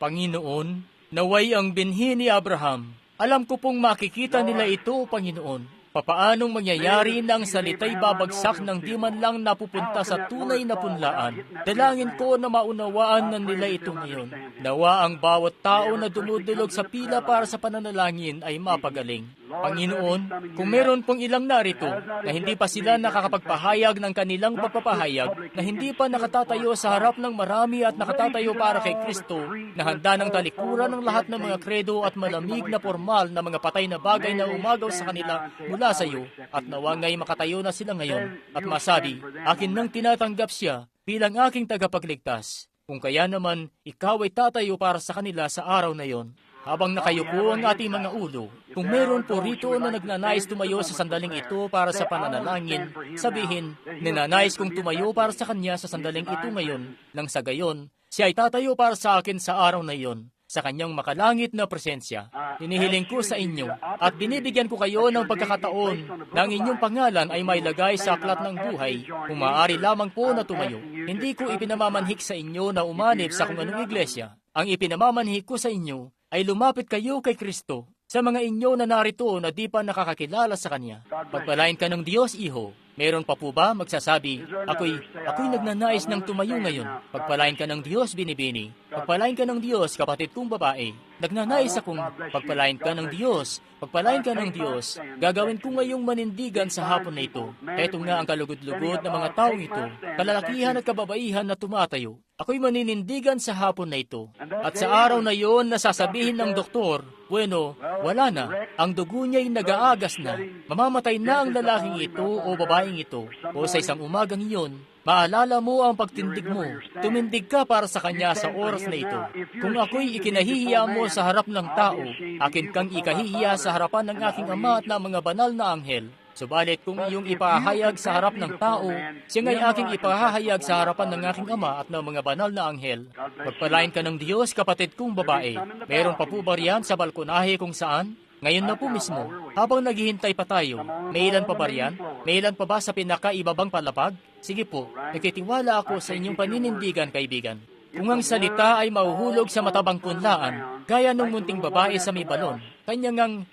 Panginoon, naway ang binhi ni Abraham. Alam ko pong makikita nila ito, Panginoon. Papaanong mangyayari na ang salita'y babagsak ng di man lang napupunta sa tunay na punlaan? Dalangin ko na maunawaan na nila ito ngayon. Nawa ang bawat tao na dumudulog sa pila para sa pananalangin ay mapagaling. Panginoon, kung meron pong ilang narito na hindi pa sila nakakapagpahayag ng kanilang pagpapahayag, na hindi pa nakatatayo sa harap ng marami at nakatatayo para kay Kristo, na handa ng talikuran ng lahat ng mga kredo at malamig na formal na mga patay na bagay na umagaw sa kanila mula sa iyo, at nawa nga'y makatayo na sila ngayon at masabi, akin nang tinatanggap siya bilang aking tagapagligtas. Kung kaya naman, ikaw ay tatayo para sa kanila sa araw na yon. Habang nakayuko ang ating mga ulo, kung meron po rito na nagnanais tumayo sa sandaling ito para sa pananalangin, sabihin, ninanais kong tumayo para sa kanya sa sandaling ito ngayon, nang sa gayon, siya ay tatayo para sa akin sa araw na yon, sa kanyang makalangit na presensya. Hinihiling ko sa inyo at binibigyan ko kayo ng pagkakataon na ang inyong pangalan ay mailagay sa aklat ng buhay kung maaari lamang po na tumayo. Hindi ko ipinamamanhik sa inyo na umanib sa kung anong iglesia. Ang ipinamamanhik ko sa inyo ay lumapit kayo kay Kristo sa mga inyo na narito na di pa nakakakilala sa Kanya. Pagpalain ka ng Diyos, iho. Meron pa po ba magsasabi, ako'y nagnanais ng tumayo ngayon. Pagpalain ka ng Diyos, binibini. Pagpalain ka ng Diyos, kapatid kong babae. Nagnanais akong pagpalain ka ng Diyos. Pagpalain ka ng Diyos. Gagawin ko ngayong manindigan sa hapon na ito. Ito nga ang kalugod-lugod ng mga taong ito, kalalakihan at kababaihan na tumatayo. Ako'y maninindigan sa hapon na ito. At sa araw na yon, nasasabihin ng doktor, bueno, wala na. Ang dugo niya'y nag-aagas na. Mamamatay na ang lalaking ito o babaeng ito. O sa isang umagang iyon, maalala mo ang pagtindig mo. Tumindig ka para sa kanya sa oras na ito. Kung ako'y ikinahihiya mo sa harap ng tao, akin kang ikahihiya sa harapan ng aking Ama at ng mga banal na anghel. Subalit kung iyong ipahayag sa harap ng tao, siya nga'y aking ipahahayag sa harapan ng aking Ama at ng mga banal na anghel. Pagpalain ka ng Diyos, kapatid kong babae. Meron pa po ba riyan sa balkonahe kung saan? Ngayon na po mismo, habang naghihintay pa tayo, may ilan pa ba riyan? May ilan pa ba sa pinakaibabang palapag? Sige po, nagtitiwala ako sa inyong paninindigan, kaibigan. Kung ang salita ay mahuhulog sa matabang punlaan, gaya ng munting babae sa may balon, kanya ngang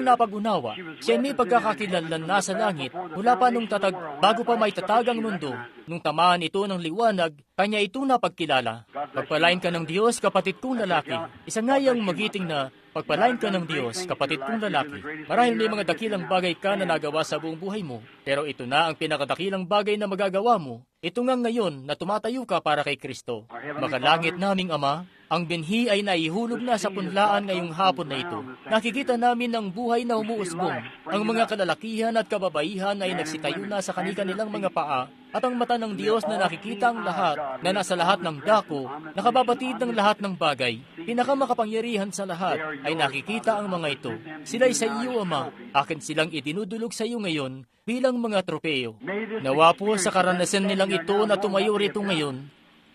napag-unawa, siya may pagkakakilanlan na sa langit, mula pa nung bago pa may tatagang mundo, nung tamaan ito ng liwanag, kanya ito napagkilala. Pagpalain ka ng Diyos, kapatid kong lalaki. Isa nga yung magiting na, pagpalain ka ng Diyos, kapatid kong lalaki. Marahil may mga dakilang bagay ka na nagawa sa buong buhay mo, pero ito na ang pinakadakilang bagay na magagawa mo. Ito nga ngayon na tumatayo ka para kay Kristo. Makalangit naming Ama, ang binhi ay naihulog na sa punlaan ngayong hapon na ito. Nakikita namin ang buhay na humuusbong. Ang mga kalalakihan at kababaihan ay nagsitayo na sa kanilang mga paa, at ang mata ng Diyos na nakikita ang lahat, na nasa lahat ng dako, nakababatid ng lahat ng bagay, pinakamakapangyarihan sa lahat, ay nakikita ang mga ito. Sila'y sa iyo, Ama. Akin silang idinudulog sa iyo ngayon bilang mga tropeyo. Nawa po sa karanasan nilang ito na tumayo rito ngayon,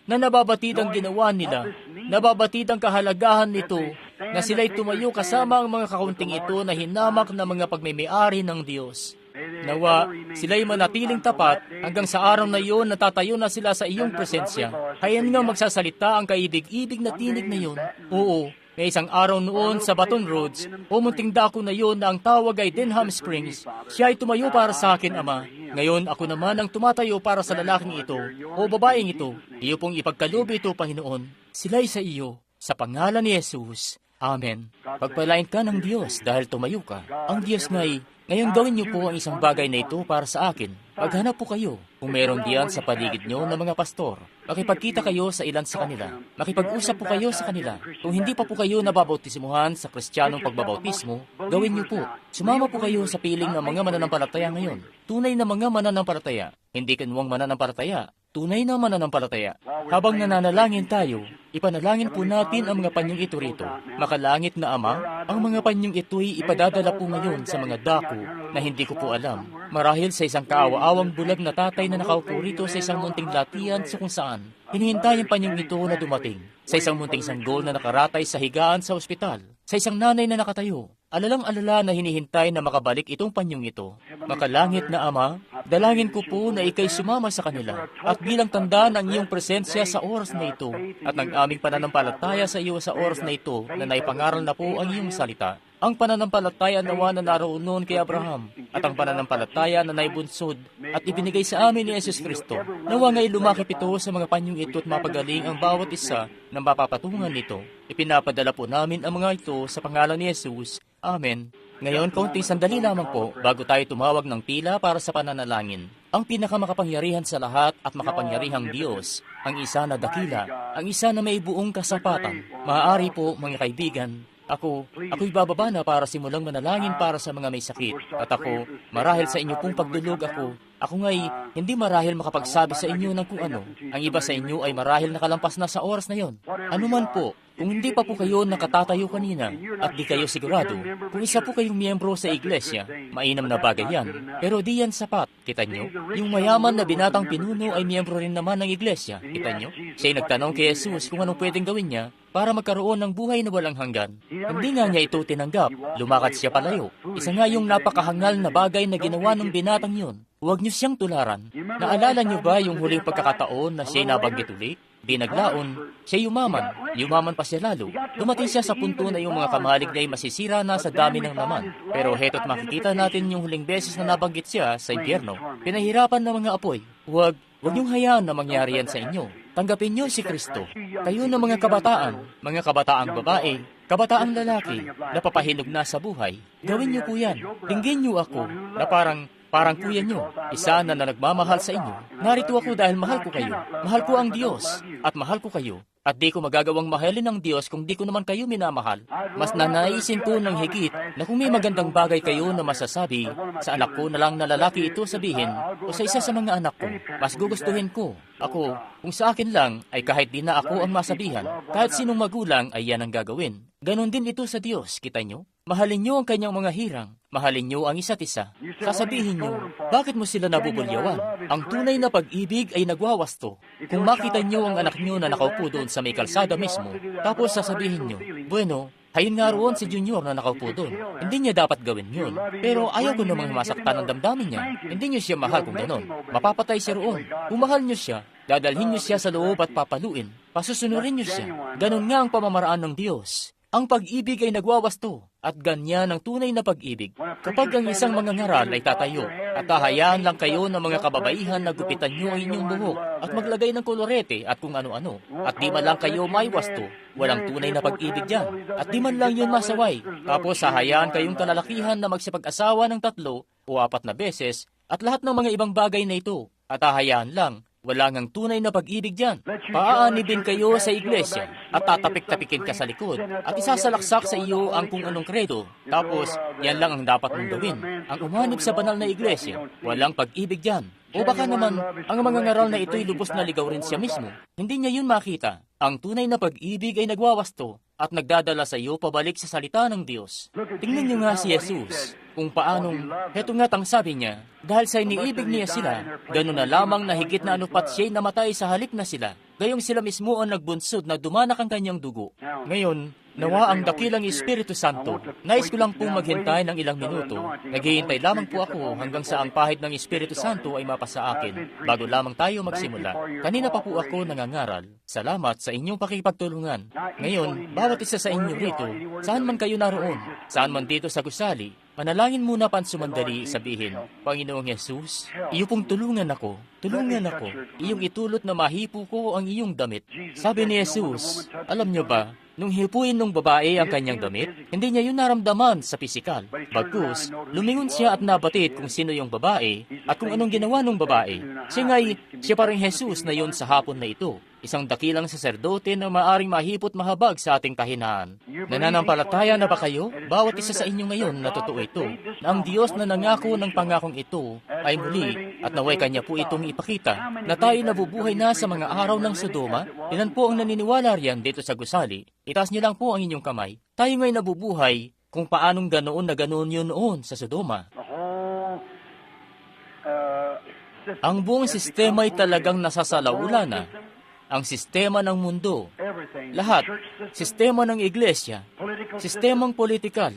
na nababatid ang ginawa nila, nababatid ang kahalagahan nito, na sila'y tumayo kasama ang mga kakunting ito na hinamak na mga pagmimay-ari ng Diyos. Nawa, sila'y manatiling tapat hanggang sa araw na iyon natatayo na sila sa iyong presensya. Hayan nga magsasalita ang kaibig-ibig na tinig na iyon. Oo, may isang araw noon sa Baton Rouge, o munting dako na iyon na ang tawag ay Denham Springs, siya ay tumayo para sa akin, Ama. Ngayon, ako naman ang tumatayo para sa lalaking ito, o babaeng ito. Iyo pong ipagkalubi ito, Panginoon. Sila'y sa iyo, sa pangalan ni Jesus. Amen. Pagpalain ka ng Diyos dahil tumayo ka. Ang Diyos nga'y, ngayon gawin niyo po ang isang bagay na ito para sa akin. Maghanap po kayo, kung meron diyan sa paligid niyo ng mga pastor. Makipagkita kayo sa ilan sa kanila. Makipag-usap po kayo sa kanila. Kung hindi pa po kayo nababautismuhan sa Kristiyanong pagbabautismo, gawin niyo po. Sumama po kayo sa piling ng mga mananampalataya ngayon. Tunay na mga mananampalataya. Hindi kinuwang mananampalataya. Tunay na mananampalataya. Habang nananalangin tayo, ipanalangin po natin ang mga panyong ito rito. Makalangit na Ama, ang mga panyong ito'y ipadadala po ngayon sa mga dako na hindi ko po alam. Marahil sa isang kaawa-awang bulag na tatay na nakaupo rito sa isang munting latian sa kung saan hinihintay ang panyong ito na dumating. Sa isang munting sanggol na nakaratay sa higaan sa ospital. Sa isang nanay na nakatayo. Alalang-alala na hinihintay na makabalik itong panyong ito. Makalangit na Ama, dalangin ko po na ikay sumama sa kanila at bilang tanda ng iyong presensya sa oras na ito at ng aming pananampalataya sa iyo sa oras na ito na naipangaral na po ang iyong salita. Ang pananampalataya nawa na naroon noon kay Abraham at ang pananampalataya na naibunsod at ibinigay sa amin ni Jesus Kristo. Nawa nga'y lumakip ito sa mga panyong ito at mapagaling ang bawat isa na mapapatungan nito. Ipinapadala po namin ang mga ito sa pangalan ni Jesus. Amen. Ngayon, kaunting sandali lamang po bago tayo tumawag ng pila para sa pananalangin. Ang pinakamakapangyarihan sa lahat at makapangyarihang Diyos, ang isa na dakila, ang isa na may buong kasapatan. Maaari po, mga kaibigan, ako'y bababa na para simulang manalangin para sa mga may sakit. At ako, marahil sa inyo pong pagdulog ako nga'y hindi marahil makapagsabi sa inyo ng kung ano. Ang iba sa inyo ay marahil nakalampas na sa oras na yon. Ano man po, kung hindi pa po kayo nakatatayo kanina at di kayo sigurado, kung isa po kayong miyembro sa iglesia, mainam na bagay yan. Pero di yan sapat, kita nyo? Yung mayaman na binatang pinuno ay miyembro rin naman ng iglesia, kita nyo? Siya'y nagtanong kay Jesus kung anong pwedeng gawin niya para magkaroon ng buhay na walang hanggan. Hindi nga niya ito tinanggap, lumakad siya palayo. Isa nga yung napakahangal na bagay na ginawa ng binatang yun. Huwag niyo siyang tularan. Naalala niyo ba yung huling pagkakataon na siya'y nabanggit ulit? Di naglaon, siya yumaman pa siya lalo. Dumating siya sa punto na yung mga kamalig na ay masisira na sa dami ng laman. Pero heto't makikita natin yung huling beses na nabanggit siya sa impyerno. Pinahirapan ng mga apoy. Huwag niyong hayaan na mangyari yan sa inyo. Tanggapin niyo si Kristo. Kayo na mga kabataang babae, kabataang lalaki, napapahinog na sa buhay. Gawin niyo po yan. Tingin niyo ako na parang kuya nyo, isa na nagmamahal sa inyo. Narito ako dahil mahal ko kayo. Mahal ko ang Diyos at mahal ko kayo. At di ko magagawang mahalin ng Diyos kung di ko naman kayo minamahal. Mas nanaisin ko ng higit na kung may magandang bagay kayo na masasabi, sa anak ko na lang na lalaki ito sabihin o sa isa sa mga anak ko, mas gugustuhin ko. Ako, kung sa akin lang, ay kahit di na ako ang masabihan. Kahit sinong magulang ay yan ang gagawin. Ganon din ito sa Diyos, kita nyo? Mahalin nyo ang kanyang mga hirang. Mahalin nyo ang isa't isa. Sasabihin nyo, bakit mo sila nabubulyawan? Ang tunay na pag-ibig ay nagwawasto. Kung makita nyo ang anak nyo na nakaupo doon sa may kalsada mismo, tapos sasabihin nyo, bueno, hayun nga roon si Junior na nakaupo doon. Hindi niya dapat gawin yun. Pero ayaw ko namang masaktan ang damdamin niya. Hindi niyo siya mahal kung ganon. Mapapatay siya roon. Kung mahal niyo siya, dadalhin niyo siya sa loob at papaluin. Pasusunurin niyo siya. Ganon nga ang pamamaraan ng Diyos. Ang pag-ibig ay nagwawasto at ganyan ang tunay na pag-ibig. Kapag ang isang mangangaral ay tatayo at hahayaan lang kayo ng mga kababaihan na gupitan nyo ang inyong buhok at maglagay ng kolorete at kung ano-ano at di man lang kayo may wasto, walang tunay na pag-ibig dyan at di man lang yun masaway. Tapos hahayaan kayong kalalakihan na magsipag-asawa ng 3 o 4 na beses at lahat ng mga ibang bagay na ito at hahayaan lang. Wala ngang tunay na pag-ibig dyan. Paaanibin kayo sa iglesia at tatapik-tapikin ka sa likod at isasalaksak sa iyo ang kung anong kredo. Tapos, yan lang ang dapat mong gawin. Ang umanib sa banal na iglesia, walang pag-ibig dyan. O baka naman, ang mga ngaral na ito'y lubos na ligaw rin siya mismo. Hindi niya yun makita. Ang tunay na pag-ibig ay nagwawasto at nagdadala sa iyo pabalik sa salita ng Diyos. Tingnan niyo nga si Jesus, kung paanong, heto nga't ang sabi niya, dahil sa iniibig niya sila, gano'n na lamang na higit na anupat siya'y namatay sa halip na sila. gayong sila mismo ang nagbunsod na dumanak ang kanyang dugo. Ngayon, nawa ang dakilang Espiritu Santo. Nais ko lang pong maghintay ng ilang minuto. Naghihintay lamang po ako hanggang sa ang pahid ng Espiritu Santo ay mapasa akin bago lamang tayo magsimula. Kanina pa po ako nangangaral. Salamat sa inyong pakipagtulungan. Ngayon, bawat isa sa inyo rito, saan man kayo naroon, saan man dito sa gusali, panalangin muna pansumandali, sabihin, Panginoong Yesus, iyo pong tulungan ako. Tulungan ako. Iyong itulot na mahipo ko ang iyong damit. Sabi ni Jesus, alam nyo ba, nung hipuin ng babae ang kanyang damit, hindi niya yun naramdaman sa pisikal. Bagkus, lumingon siya at nabatid kung sino yung babae at kung anong ginawa ng babae. Siya pa rin Jesus na yun sa hapon na ito. Isang dakilang saserdote na maaring mahipot mahabag sa ating kahinaan. Nananampalataya na ba kayo? Bawat isa sa inyo ngayon na totoo ito, na ang Diyos na nangako ng pangakong ito ay muli at naway Kanya po itong ipakita na tayo nabubuhay na sa mga araw ng Sodoma. Ilan po ang naniniwala riyan dito sa gusali? Itaas niyo lang po ang inyong kamay. Tayo ngay nabubuhay kung paanong ganoon na ganoon yun noon sa Sodoma. Ang buong sistema ay talagang nasasalaula na. Ang sistema ng mundo, lahat, sistema ng iglesia, sistemang politikal,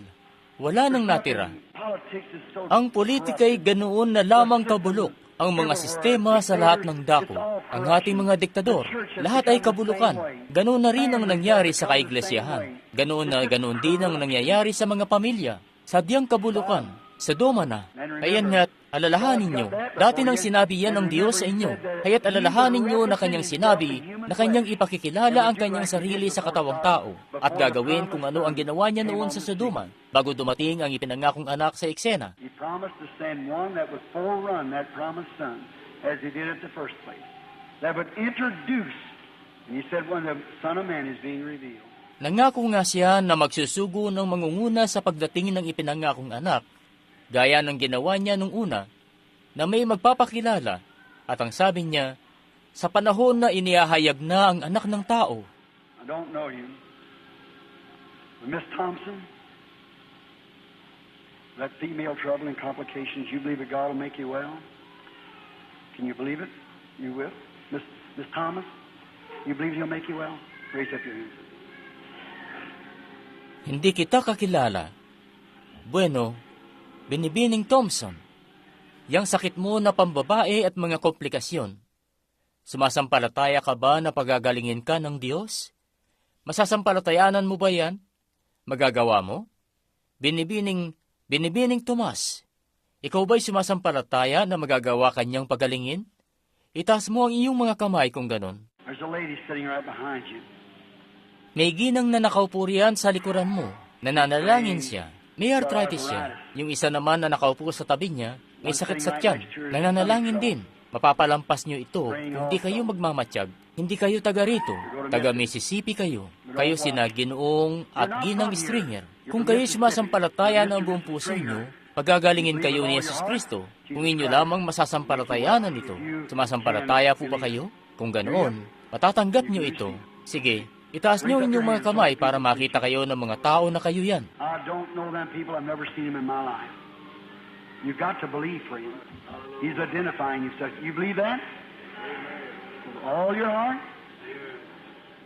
wala nang natira. Ang politika ay ganoon na lamang kabulok. Ang mga sistema sa lahat ng dako, ang ating mga diktador, lahat ay kabulukan. Ganoon na rin ang nangyari sa kaiglesiyahan. Ganoon din ang nangyayari sa mga pamilya. Sadyang kabulukan. Sodoma na. Ayan nga't, alalahanin nyo, dati nang sinabi yan ng Diyos sa inyo. Kaya't alalahanin nyo na kanyang sinabi na kanyang ipakikilala ang kanyang sarili sa katawang tao at gagawin kung ano ang ginawa niya noon sa Sodoma bago dumating ang ipinangakong anak sa eksena. He promised to send one that would forerun that promised son, as he did at the first place. That would introduce, and he said when the Son of Man is being revealed. Nangako nga siya na magsusugo ng mangunguna sa pagdating ng ipinangakong anak, gaya ng ginawa niya nung una, na may magpapakilala, at ang sabi niya, sa panahon na inihahayag na ang anak ng tao. I don't know you, but Miss Thompson, that female trouble and complications, you believe that God will make you well? Can you believe it? You will? Miss Thomas, you believe He'll make you well? Raise up your hands. Hindi kita kakilala. Bueno, Binibining Thompson, yang sakit mo na pambabae at mga komplikasyon. Sumasampalataya ka ba na pagagalingin ka ng Diyos? Masasampalatayanan mo ba yan? Magagawa mo? Binibining Tomas, ikaw ba'y sumasampalataya na magagawa kanyang pagalingin? Itaas mo ang iyong mga kamay kung ganon. There's a lady sitting right behind you. May ginang na nakaupo riyan sa likuran mo. Nananalangin siya. May arthritis siya. Yung isa naman na nakaupo sa tabi niya, may sakit sa tiyan. Nananalangin din. Mapapalampas niyo ito kung di kayo magmamatsyag. Hindi kayo taga rito. Taga Mississippi kayo. Kayo sina Ginoong at Ginang Stringer. Kung kayo sumasampalataya ng buong puso niyo, pagagalingin kayo ni Jesus Kristo. Kung inyo lamang masasampalatayanan ito. Sumasampalataya po ba kayo? Kung ganoon, matatanggap niyo ito. Sige, itaas niyo inyong mga kamay para makita kayo ng mga tao na kayo yan. I don't know them people. I've never seen them in my life. You've got to believe for him. He's identifying himself. You believe that? With all your heart?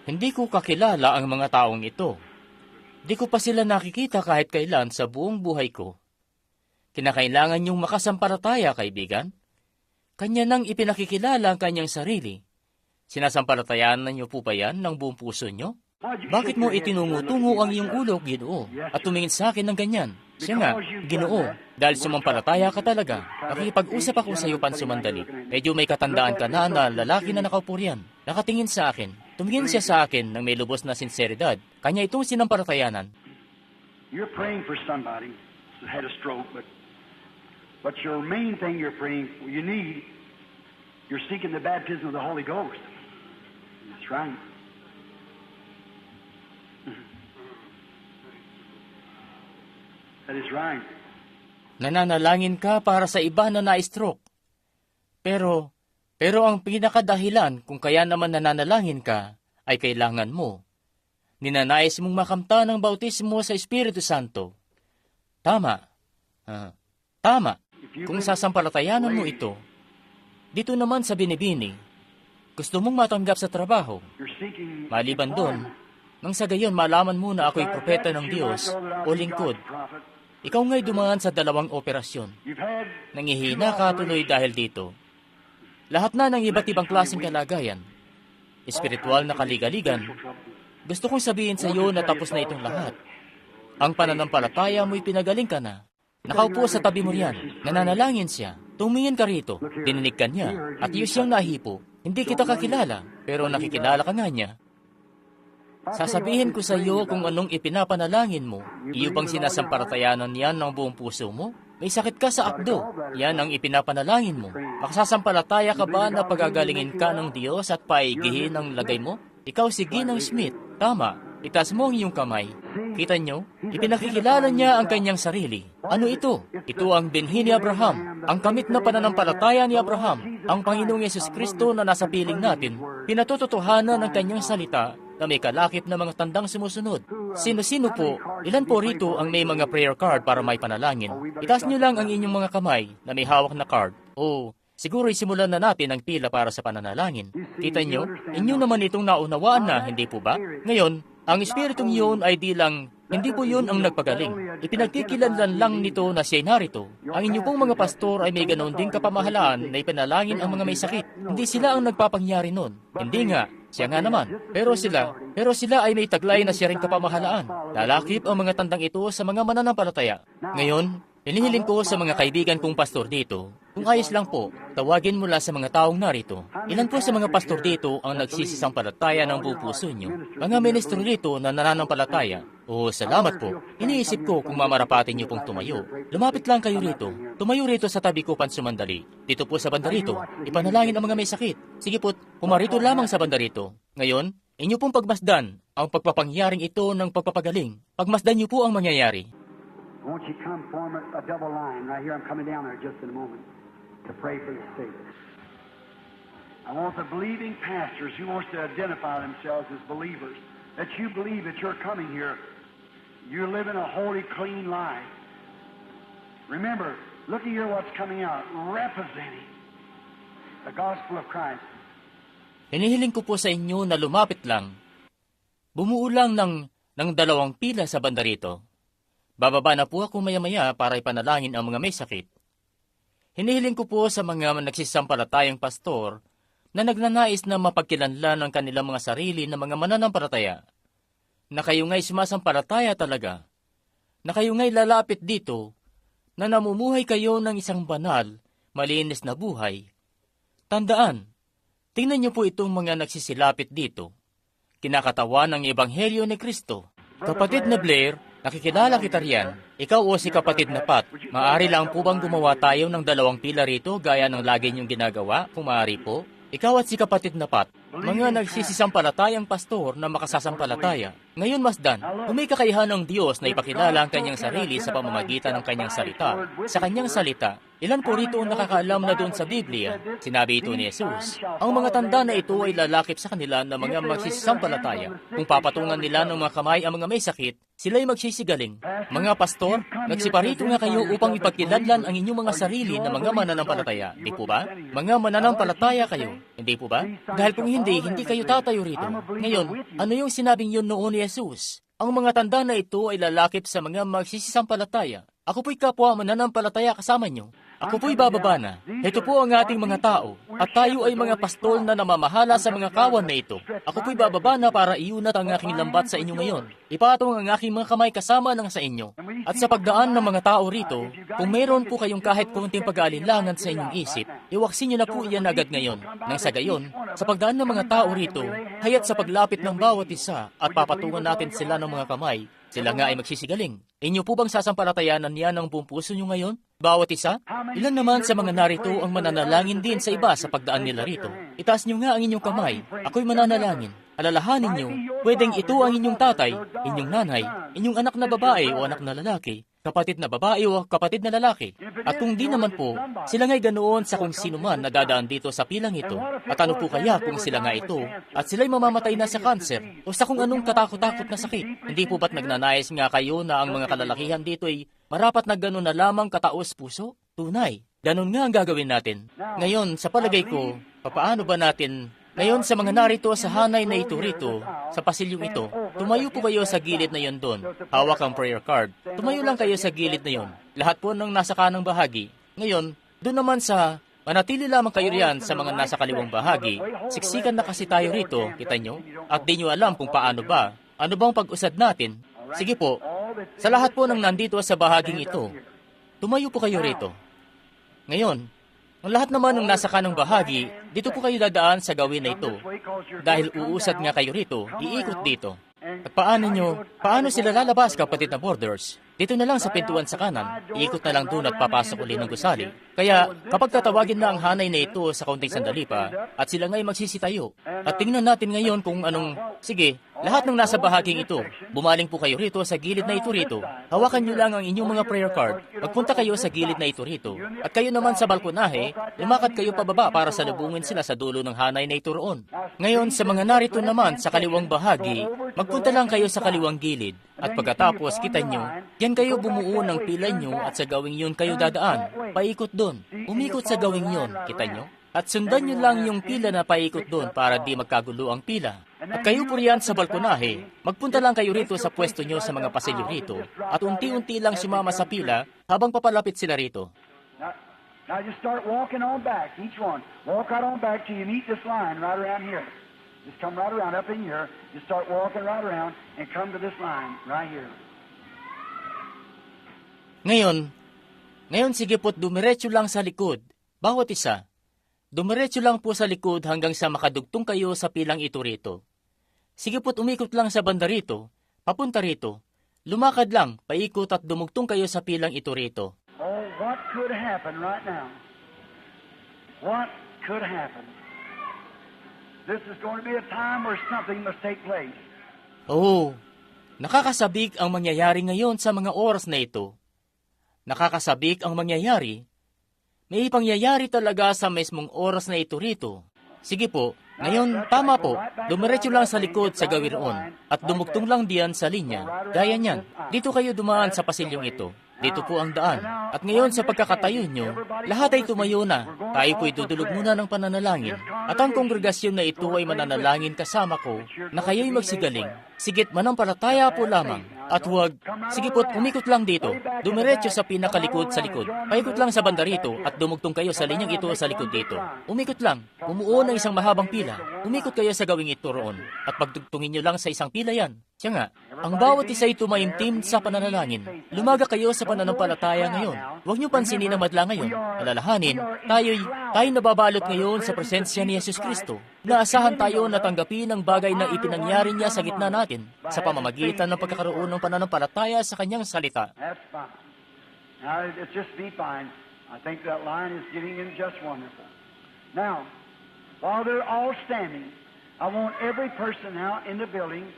Hindi ko kakilala ang mga taong ito. Di ko pa sila nakikita kahit kailan sa buong buhay ko. Kinakailangan niyong makasampalataya, kaibigan. Kanya nang ipinakikilala ang kanyang sarili. Sinasampalatayanan niyo po ba yan ng buong puso niyo? Bakit mo itinungo-tungo ang iyong ulo, Ginoo, at tumingin sa akin ng ganyan? Siya nga, Ginoo, dahil sumampalataya ka talaga. Nakikipag-usap ako sa iyo pansumandali. Medyo may katandaan ka na lalaki na nakaupo riyan. Nakatingin sa akin. Tumingin siya sa akin ng may lubos na sinseridad. Kanya itong sinampalatayanan. You're praying for somebody who had a stroke, but your main thing you're praying, you're seeking the baptism of the Holy Ghost. That's right. That is right. Nananalangin ka para sa iba na na-stroke. Pero ang pinakadahilan kung kaya naman nananalangin ka ay kailangan mo. Ninanais mong makamta ng bautismo sa Espiritu Santo. Tama. Tama. Kung sasampalatayanan mo ito, dito naman sa Binibini, Gusto mong matanggap sa trabaho. You're seeking Maliban doon, nang sa gayon malaman mo na ako'y propeta ng Diyos o lingkod, ikaw nga'y dumaan sa 2 operasyon. You've had Nangihina ka tuloy dahil dito. Lahat na ng iba't ibang klaseng kalagayan, espiritual na kaligaligan, gusto kong sabihin sa iyo na tapos na itong lahat. Ang pananampalataya mo'y pinagaling ka na. Nakaupo sa tabi mo riyan, nananalangin siya. Tumingin ka rito, dininig ka niya, at iyo siyang nahipo. Hindi kita kakilala, pero nakikilala ka nga niya. Sasabihin ko sa iyo kung anong ipinapanalangin mo. Iyo bang sinasampalatayanan yan ng buong puso mo? May sakit ka sa akdo. Yan ang ipinapanalangin mo. Makasasampalataya ka ba na pagagalingin ka ng Diyos at paigihin ang lagay mo? Ikaw si Ginang Smith. Tama. Itaas mo ang iyong kamay. Kita nyo? Ipinakikilala niya ang kanyang sarili. Ano ito? Ito ang binhi ni Abraham. Ang kamit na pananampalataya ni Abraham. Ang Panginoong Yesus Kristo na nasa piling natin. Pinatutotohanan ng kanyang salita na may kalakip na mga tandang sumusunod. Sino-sino po, ilan po rito ang may mga prayer card para may panalangin? Itaas nyo lang ang inyong mga kamay na may hawak na card. O, siguro isimulan na natin ang pila para sa pananalangin. Kita nyo, inyo naman itong naunawaan na, hindi po ba? Ngayon, ang espiritong yun ay hindi po yun ang nagpagaling. Ipinagkikilanlan lang nito na siya'y narito. Ang inyo pong mga pastor ay may ganoon ding kapamahalaan na ipanalangin ang mga may sakit. Hindi sila ang nagpapangyari nun. Hindi nga, siya nga naman. Pero sila ay may taglay na siya rin kapamahalaan. Lalakip ang mga tandang ito sa mga mananampalataya. Ngayon, hinihiling ko sa mga kaibigan kong pastor dito, kung ayos lang po, tawagin mula sa mga taong narito. Ilan po sa mga pastor dito ang nagsisisampalataya ng buong puso nyo? Mga ministro dito na nananampalataya. O, salamat po. Iniisip ko kung mamarapatin nyo pong tumayo. Lumapit lang kayo rito. Tumayo rito sa tabi ko pansumandali. Dito po sa banda rito. Ipanalangin ang mga may sakit. Sige po, pumarito lamang sa banda rito. Ngayon, inyo pong pagmasdan ang pagpapangyaring ito ng pagpapagaling. Pagmasdan nyo po ang mangyayari. Won't you come form a double line right here? I'm coming down there just in a moment to pray for the sick. I want the believing pastors who wants to identify themselves as believers, that you believe that you're coming here. You're living a holy, clean life. Remember, look at here what's coming out, representing the gospel of Christ. Hinihiling ko po sa inyo na lumapit lang. Bumuo lang ng 2 pila sa banda rito. Bababa na po ako maya-maya para ipanalangin ang mga may sakit. Hinihiling ko po sa mga nagsisampalatayang pastor na nagnanais na mapagkilanlan ang kanilang mga sarili na mga mananampalataya, na kayo nga'y sumasampalataya talaga, na kayo nga'y lalapit dito, na namumuhay kayo ng isang banal, malinis na buhay. Tandaan, tingnan niyo po itong mga nagsisilapit dito. Kinakatawan ng Ebanghelyo ni Kristo. Kapatid na Blair, nakikilala kita riyan. Ikaw o si kapatid na Pat, maaari lang po bang gumawa tayo ng 2 pila rito gaya ng lagi niyong ginagawa, kung maaari po? Ikaw at si kapatid na Pat, mga nagsisisampalatayang pastor na makasasampalataya. Ngayon masdan, kung may kakayahan ng Diyos na ipakilala ang kanyang sarili sa pamamagitan ng kanyang salita, sa kanyang salita, ilan po rito ang nakakaalam na doon sa Biblia? Sinabi ito ni Jesus. Ang mga tanda na ito ay lalakip sa kanila na mga magsisisampalataya. Kung papatungan nila ng mga kamay ang mga may sakit, sila'y magsisigaling. Mga pastor, nagsiparito nga kayo upang ipagkilanlan ang inyong mga sarili na mga mananampalataya. Di po ba? Mga mananampalataya kayo. Hindi po ba? Dahil kung hindi kayo tatayo rito. Ngayon, ano yung sinabing yun noon ni Jesus? Ang mga tanda na ito ay lalakip sa mga magsisisampalataya. Ako po'y kapwa mananampalataya kasama nyo. Ako po'y bababa na. Ito po ang ating mga tao. At tayo ay mga pastol na namamahala sa mga kawan na ito. Ako po'y bababa na para iunat ang aking lambat sa inyo ngayon. Ipatong ang aking mga kamay kasama ng sa inyo. At sa pagdaan ng mga tao rito, kung mayroon po kayong kahit konting pag-aalinlangan sa inyong isip, iwaksin niyo na po iyan agad ngayon. Nang sa gayon, sa pagdaan ng mga tao rito, hayat sa paglapit ng bawat isa at papatungan natin sila ng mga kamay, sila nga ay magsisigaling. Inyo po bang sasampalatayanan niya ng buong puso nyo ngayon? Bawat isa? Ilan naman sa mga narito ang mananalangin din sa iba sa pagdaan nila rito? Itaas nyo nga ang inyong kamay. Ako'y mananalangin. Alalahanin nyo, pwedeng ito ang inyong tatay, inyong nanay, inyong anak na babae o anak na lalaki, kapatid na babae o kapatid na lalaki. At kung di naman po, sila nga'y ganoon sa kung sino man na dadaan dito sa pilang ito. At ano po kaya kung sila nga ito at sila'y mamamatay na sa kanser o sa kung anong katakot-takot na sakit? Hindi po ba't nagnanais nga kayo na ang mga kalalakihan dito ay marapat na gano'n na lamang kataos puso? Tunay, gano'n nga ang gagawin natin. Ngayon, sa palagay ko, papaano ba natin Ngayon sa mga narito sa hanay na ito rito, sa pasilyong ito, tumayo po kayo sa gilid na yon doon. Hawak ang prayer card. Tumayo lang kayo sa gilid na yon. Lahat po ng nasa kanang bahagi. Ngayon, doon naman sa manatili lamang kayo riyan sa mga nasa kaliwang bahagi. Siksikan na kasi tayo rito, kita nyo? At di nyo alam kung paano ba. Ano bang pag-usad natin? Sige po, sa lahat po ng nandito sa bahaging ito, tumayo po kayo rito. Ngayon, ang lahat naman ng nasa kanang bahagi, dito po kayo dadaan sa gawin na ito. Dahil uusad nga kayo rito, iikot dito. At paano sila lalabas, kapatid na boarders? Dito na lang sa pintuan sa kanan, iikot na lang doon at papasok uli ng gusali. Kaya kapag tatawagin na ang hanay na ito sa kaunting sandali pa, at sila nga'y magsisitayo, at tingnan natin ngayon kung sige, lahat ng nasa bahaging ito, bumaling po kayo rito sa gilid na ito rito. Hawakan nyo lang ang inyong mga prayer card, magpunta kayo sa gilid na ito rito, at kayo naman sa balkonahe, lumakad kayo pababa para salubungin sila sa dulo ng hanay na ito roon. Ngayon, sa mga narito naman sa kaliwang bahagi, magpunta lang kayo sa kaliwang gilid, at pagkatapos kita nyo, yan kayo bumuo ng pila nyo at sa gawing yun kayo dadaan. Paikot doon. Umikot sa gawing yun, kita nyo? At sundan nyo lang yung pila na paikot doon para di magkagulo ang pila. At kayo po riyan sa balkonahe, magpunta lang kayo rito sa pwesto nyo sa mga pasilyo rito at unti-unti lang sumama sa pila habang papalapit sila rito. Now just start walking on back, each one. Walk right on back till you meet this line right around here. Just come right around up in here. Just start walking right around and come to this line right here. Ngayon sige po't dumiretso lang sa likod, bawat isa. Dumiretso lang po sa likod hanggang sa makadugtong kayo sa pilang ito rito. Sige po't umikot lang sa banda rito, papunta rito. Lumakad lang, paikot at dumugtong kayo sa pilang ito rito. Oh, what could happen right now? What could happen? This is going to be a time where something must take place. Oh, nakakasabik ang mangyayari ngayon sa mga oras na ito. Nakakasabik ang mangyayari. May pangyayari talaga sa mismong oras na ito rito. Sige po, ngayon tama po, dumiretso lang sa likod sa gawin roon at dumugtong lang diyan sa linya. Gaya niyan, dito kayo dumaan sa pasilyong ito. Dito po ang daan. At ngayon sa pagkakatayo nyo, lahat ay tumayo na. Tayo po'y dudulog muna ng pananalangin. At ang kongregasyon na ito ay mananalangin kasama ko na kayo'y magsigaling. Sigit manampalataya po lamang. At huwag, sige po't umikot lang dito. Dumiretso sa pinakalikod sa likod. Paikot lang sa banda rito at dumugtong kayo sa linyang ito sa likod dito. Umikot lang. Bumuo ng isang mahabang pila. Umikot kayo sa gawing ito roon. At pagdugtungin nyo lang sa isang pila yan. Siya nga, ang bawat isa ay tumaimtim sa pananalangin. Lumaga kayo sa pananampalataya ngayon. Huwag nyo pansinin ang madla ngayon. Alalahanin, tayo'y nababalot ngayon sa presensya ni Jesus Kristo. Naasahan tayo na tanggapin ang bagay na ipinangyari niya sa gitna natin sa pamamagitan ng pagkakaroon ng pananampalataya sa kanyang salita. That's fine. Now, it's just be fine. I think that line is getting in just wonderful. Now, while they're all standing, I want every person now in the building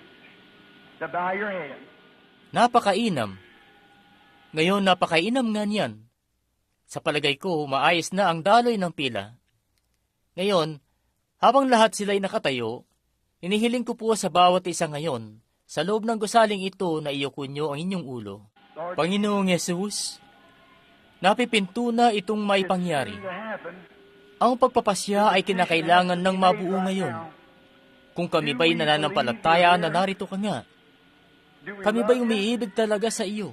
to bow your head. Napakainam. Ngayon, napakainam nga niyan. Sa palagay ko, maayos na ang daloy ng pila. Ngayon, habang lahat sila'y nakatayo, inihiling ko po sa bawat isa ngayon, sa loob ng gusaling ito na iyuko nyo ang inyong ulo. Panginoong Yesus, napipinto na itong may pangyari. Ang pagpapasya ay kinakailangan ng mabuo ngayon. Kung kami ba'y nananampalataya na narito ka nga, kami ba'y umiibig talaga sa iyo?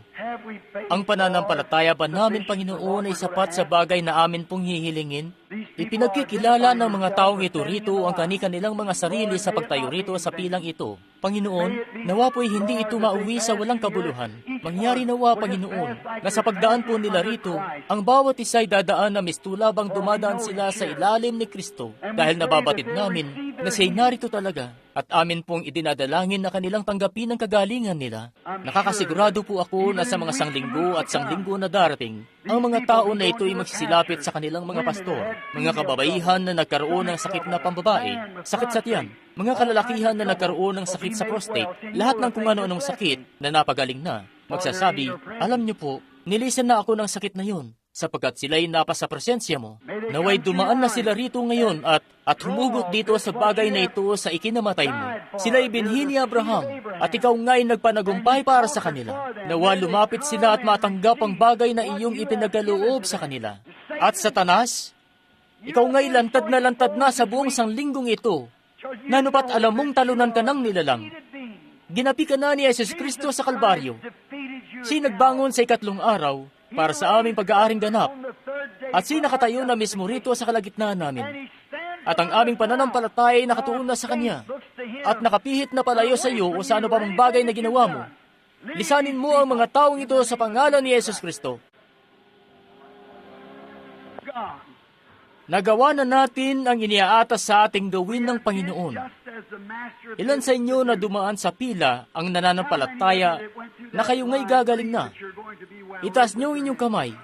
Ang pananampalataya ba namin, Panginoon, ay sapat sa bagay na amin pong hihilingin? Ipinagkikilala ng mga taong ito rito ang kanilang mga sarili sa pagtayo rito sa pilang ito. Panginoon, nawa po'y hindi ito mauwi sa walang kabuluhan. Mangyari nawa, Panginoon, na sa pagdaan po nila rito, ang bawat isa'y dadaan na mistulabang dumadaan sila sa ilalim ni Kristo dahil nababatid namin na siya'y narito talaga at amin pong idinadalangin na kanilang tanggapin ang kagalingan nila. Nakakasigurado po ako na sa mga sanglinggo at sanglinggo na darating, ang mga tao na ito ay magsisilapit sa kanilang mga pastor, mga kababaihan na nagkaroon ng sakit na pambabae, sakit sa tiyan, mga kalalakihan na nagkaroon ng sakit sa prostate, lahat ng kung ano-anong sakit na napagaling na, magsasabi, alam niyo po, nilisan na ako ng sakit na yun, sapagkat sila'y napasa presensya mo. Naway dumaan na sila rito ngayon at humugot dito sa bagay na ito sa ikinamatay mo. Sila'y binhi ni Abraham at ikaw nga'y nagpanagumpay para sa kanila. Nawa lumapit sila at matanggap ang bagay na iyong ipinagaloob sa kanila. At Satanas, ikaw nga'y lantad na sa buong sanglinggong ito Nanupat alam mong talunan ka ng nilalang. Ginapi ka na ni Jesus Kristo sa Kalbaryo. Siya nagbangon sa ikatlong araw para sa aming pag-aaring ganap. At siya nakatayo na mismo rito sa kalagitnaan namin. At ang aming pananampalataya ay nakatuon na sa Kanya. At nakapihit na palayo sa iyo o sa ano pa mang bagay na ginawa mo. Lisanin mo ang mga taong ito sa pangalan ni Jesus Kristo. Nagawa na natin ang iniaatas sa ating gawin ng Panginoon. Ilan sa inyo na dumaan sa pila ang nananampalataya na kayo nga'y gagaling na? Itaas niyo inyong kamay.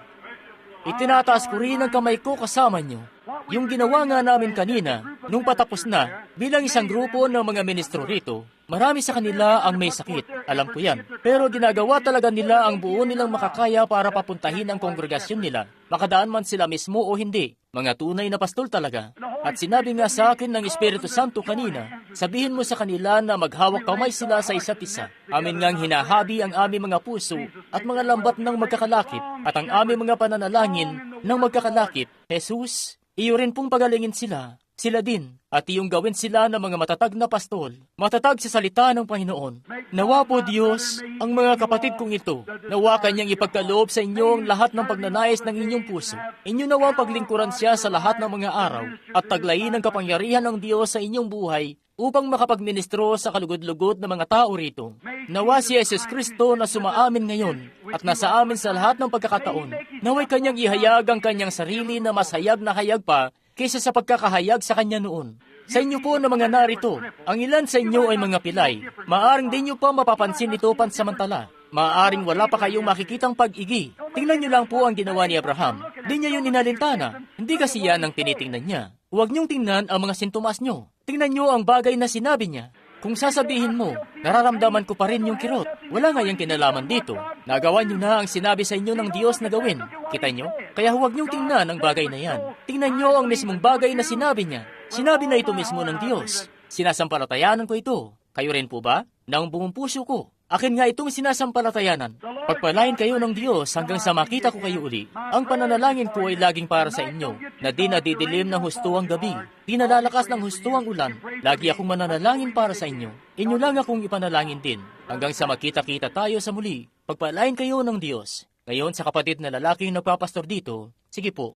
Itinataas ko rin ang kamay ko kasama niyo. Yung ginawa nga namin kanina, nung patapos na, bilang isang grupo ng mga ministro rito, marami sa kanila ang may sakit. Alam ko yan. Pero ginagawa talaga nila ang buo nilang makakaya para papuntahin ang kongregasyon nila. Makadaan man sila mismo o hindi. Mga tunay na pastol talaga. At sinabi nga sa akin ng Espiritu Santo kanina, sabihin mo sa kanila na maghawak kamay sila sa isa't isa. Amin ngang hinahabi ang aming mga puso at mga lambat ng magkakalakip at ang aming mga pananalangin ng magkakalakip. Jesus, iyo rin pong pagalingin sila. Sila din, at iyong gawin sila ng mga matatag na pastol, matatag sa salita ng Panginoon. Nawa po Diyos, ang mga kapatid kong ito, nawa Kanyang ipagkaloob sa inyo ang lahat ng pagnanais ng inyong puso. Inyo nawa paglingkuran siya sa lahat ng mga araw, at taglayin ang kapangyarihan ng Diyos sa inyong buhay, upang makapagministro sa kalugod-lugod ng mga tao rito. Nawa si Jesus Kristo na sumaamin ngayon, at nasa amin sa lahat ng pagkakataon, naway Kanyang ihayag ang Kanyang sarili na mas hayag na hayag pa, kaysa sa pagkakahayag sa Kanya noon. Sa inyo po na mga narito, ang ilan sa inyo ay mga pilay. Maaring din nyo pa mapapansin ito pansamantala. Maaring wala pa kayong makikitang pag-igi. Tingnan nyo lang po ang ginawa ni Abraham. Di niya yun inalintana. Hindi kasi yan ang tinitingnan niya. Huwag niyong tingnan ang mga sintomas nyo. Tingnan nyo ang bagay na sinabi niya. Kung sasabihin mo, nararamdaman ko pa rin yung kirot. Wala nga yung kinalaman dito. Nagawa nyo na ang sinabi sa inyo ng Diyos na gawin. Kita nyo? Kaya huwag nyong tingnan ang bagay na yan. Tingnan nyo ang mismong bagay na sinabi niya. Sinabi na ito mismo ng Diyos. Sinasampalatayanan ko ito. Kayo rin po ba? Nang buong puso ko. Akin nga itong sinasampalatayanan. Pagpalain kayo ng Diyos hanggang sa makita ko kayo uli. Ang pananalangin ko ay laging para sa inyo, na di nadidilim ng husto ang gabi, di nalalakas ng husto ang ulan. Lagi akong mananalangin para sa inyo. Inyo lang akong ipanalangin din, hanggang sa makita-kita tayo sa muli. Pagpalain kayo ng Diyos. Ngayon sa kapatid na lalaking nagpapastor dito, sige po,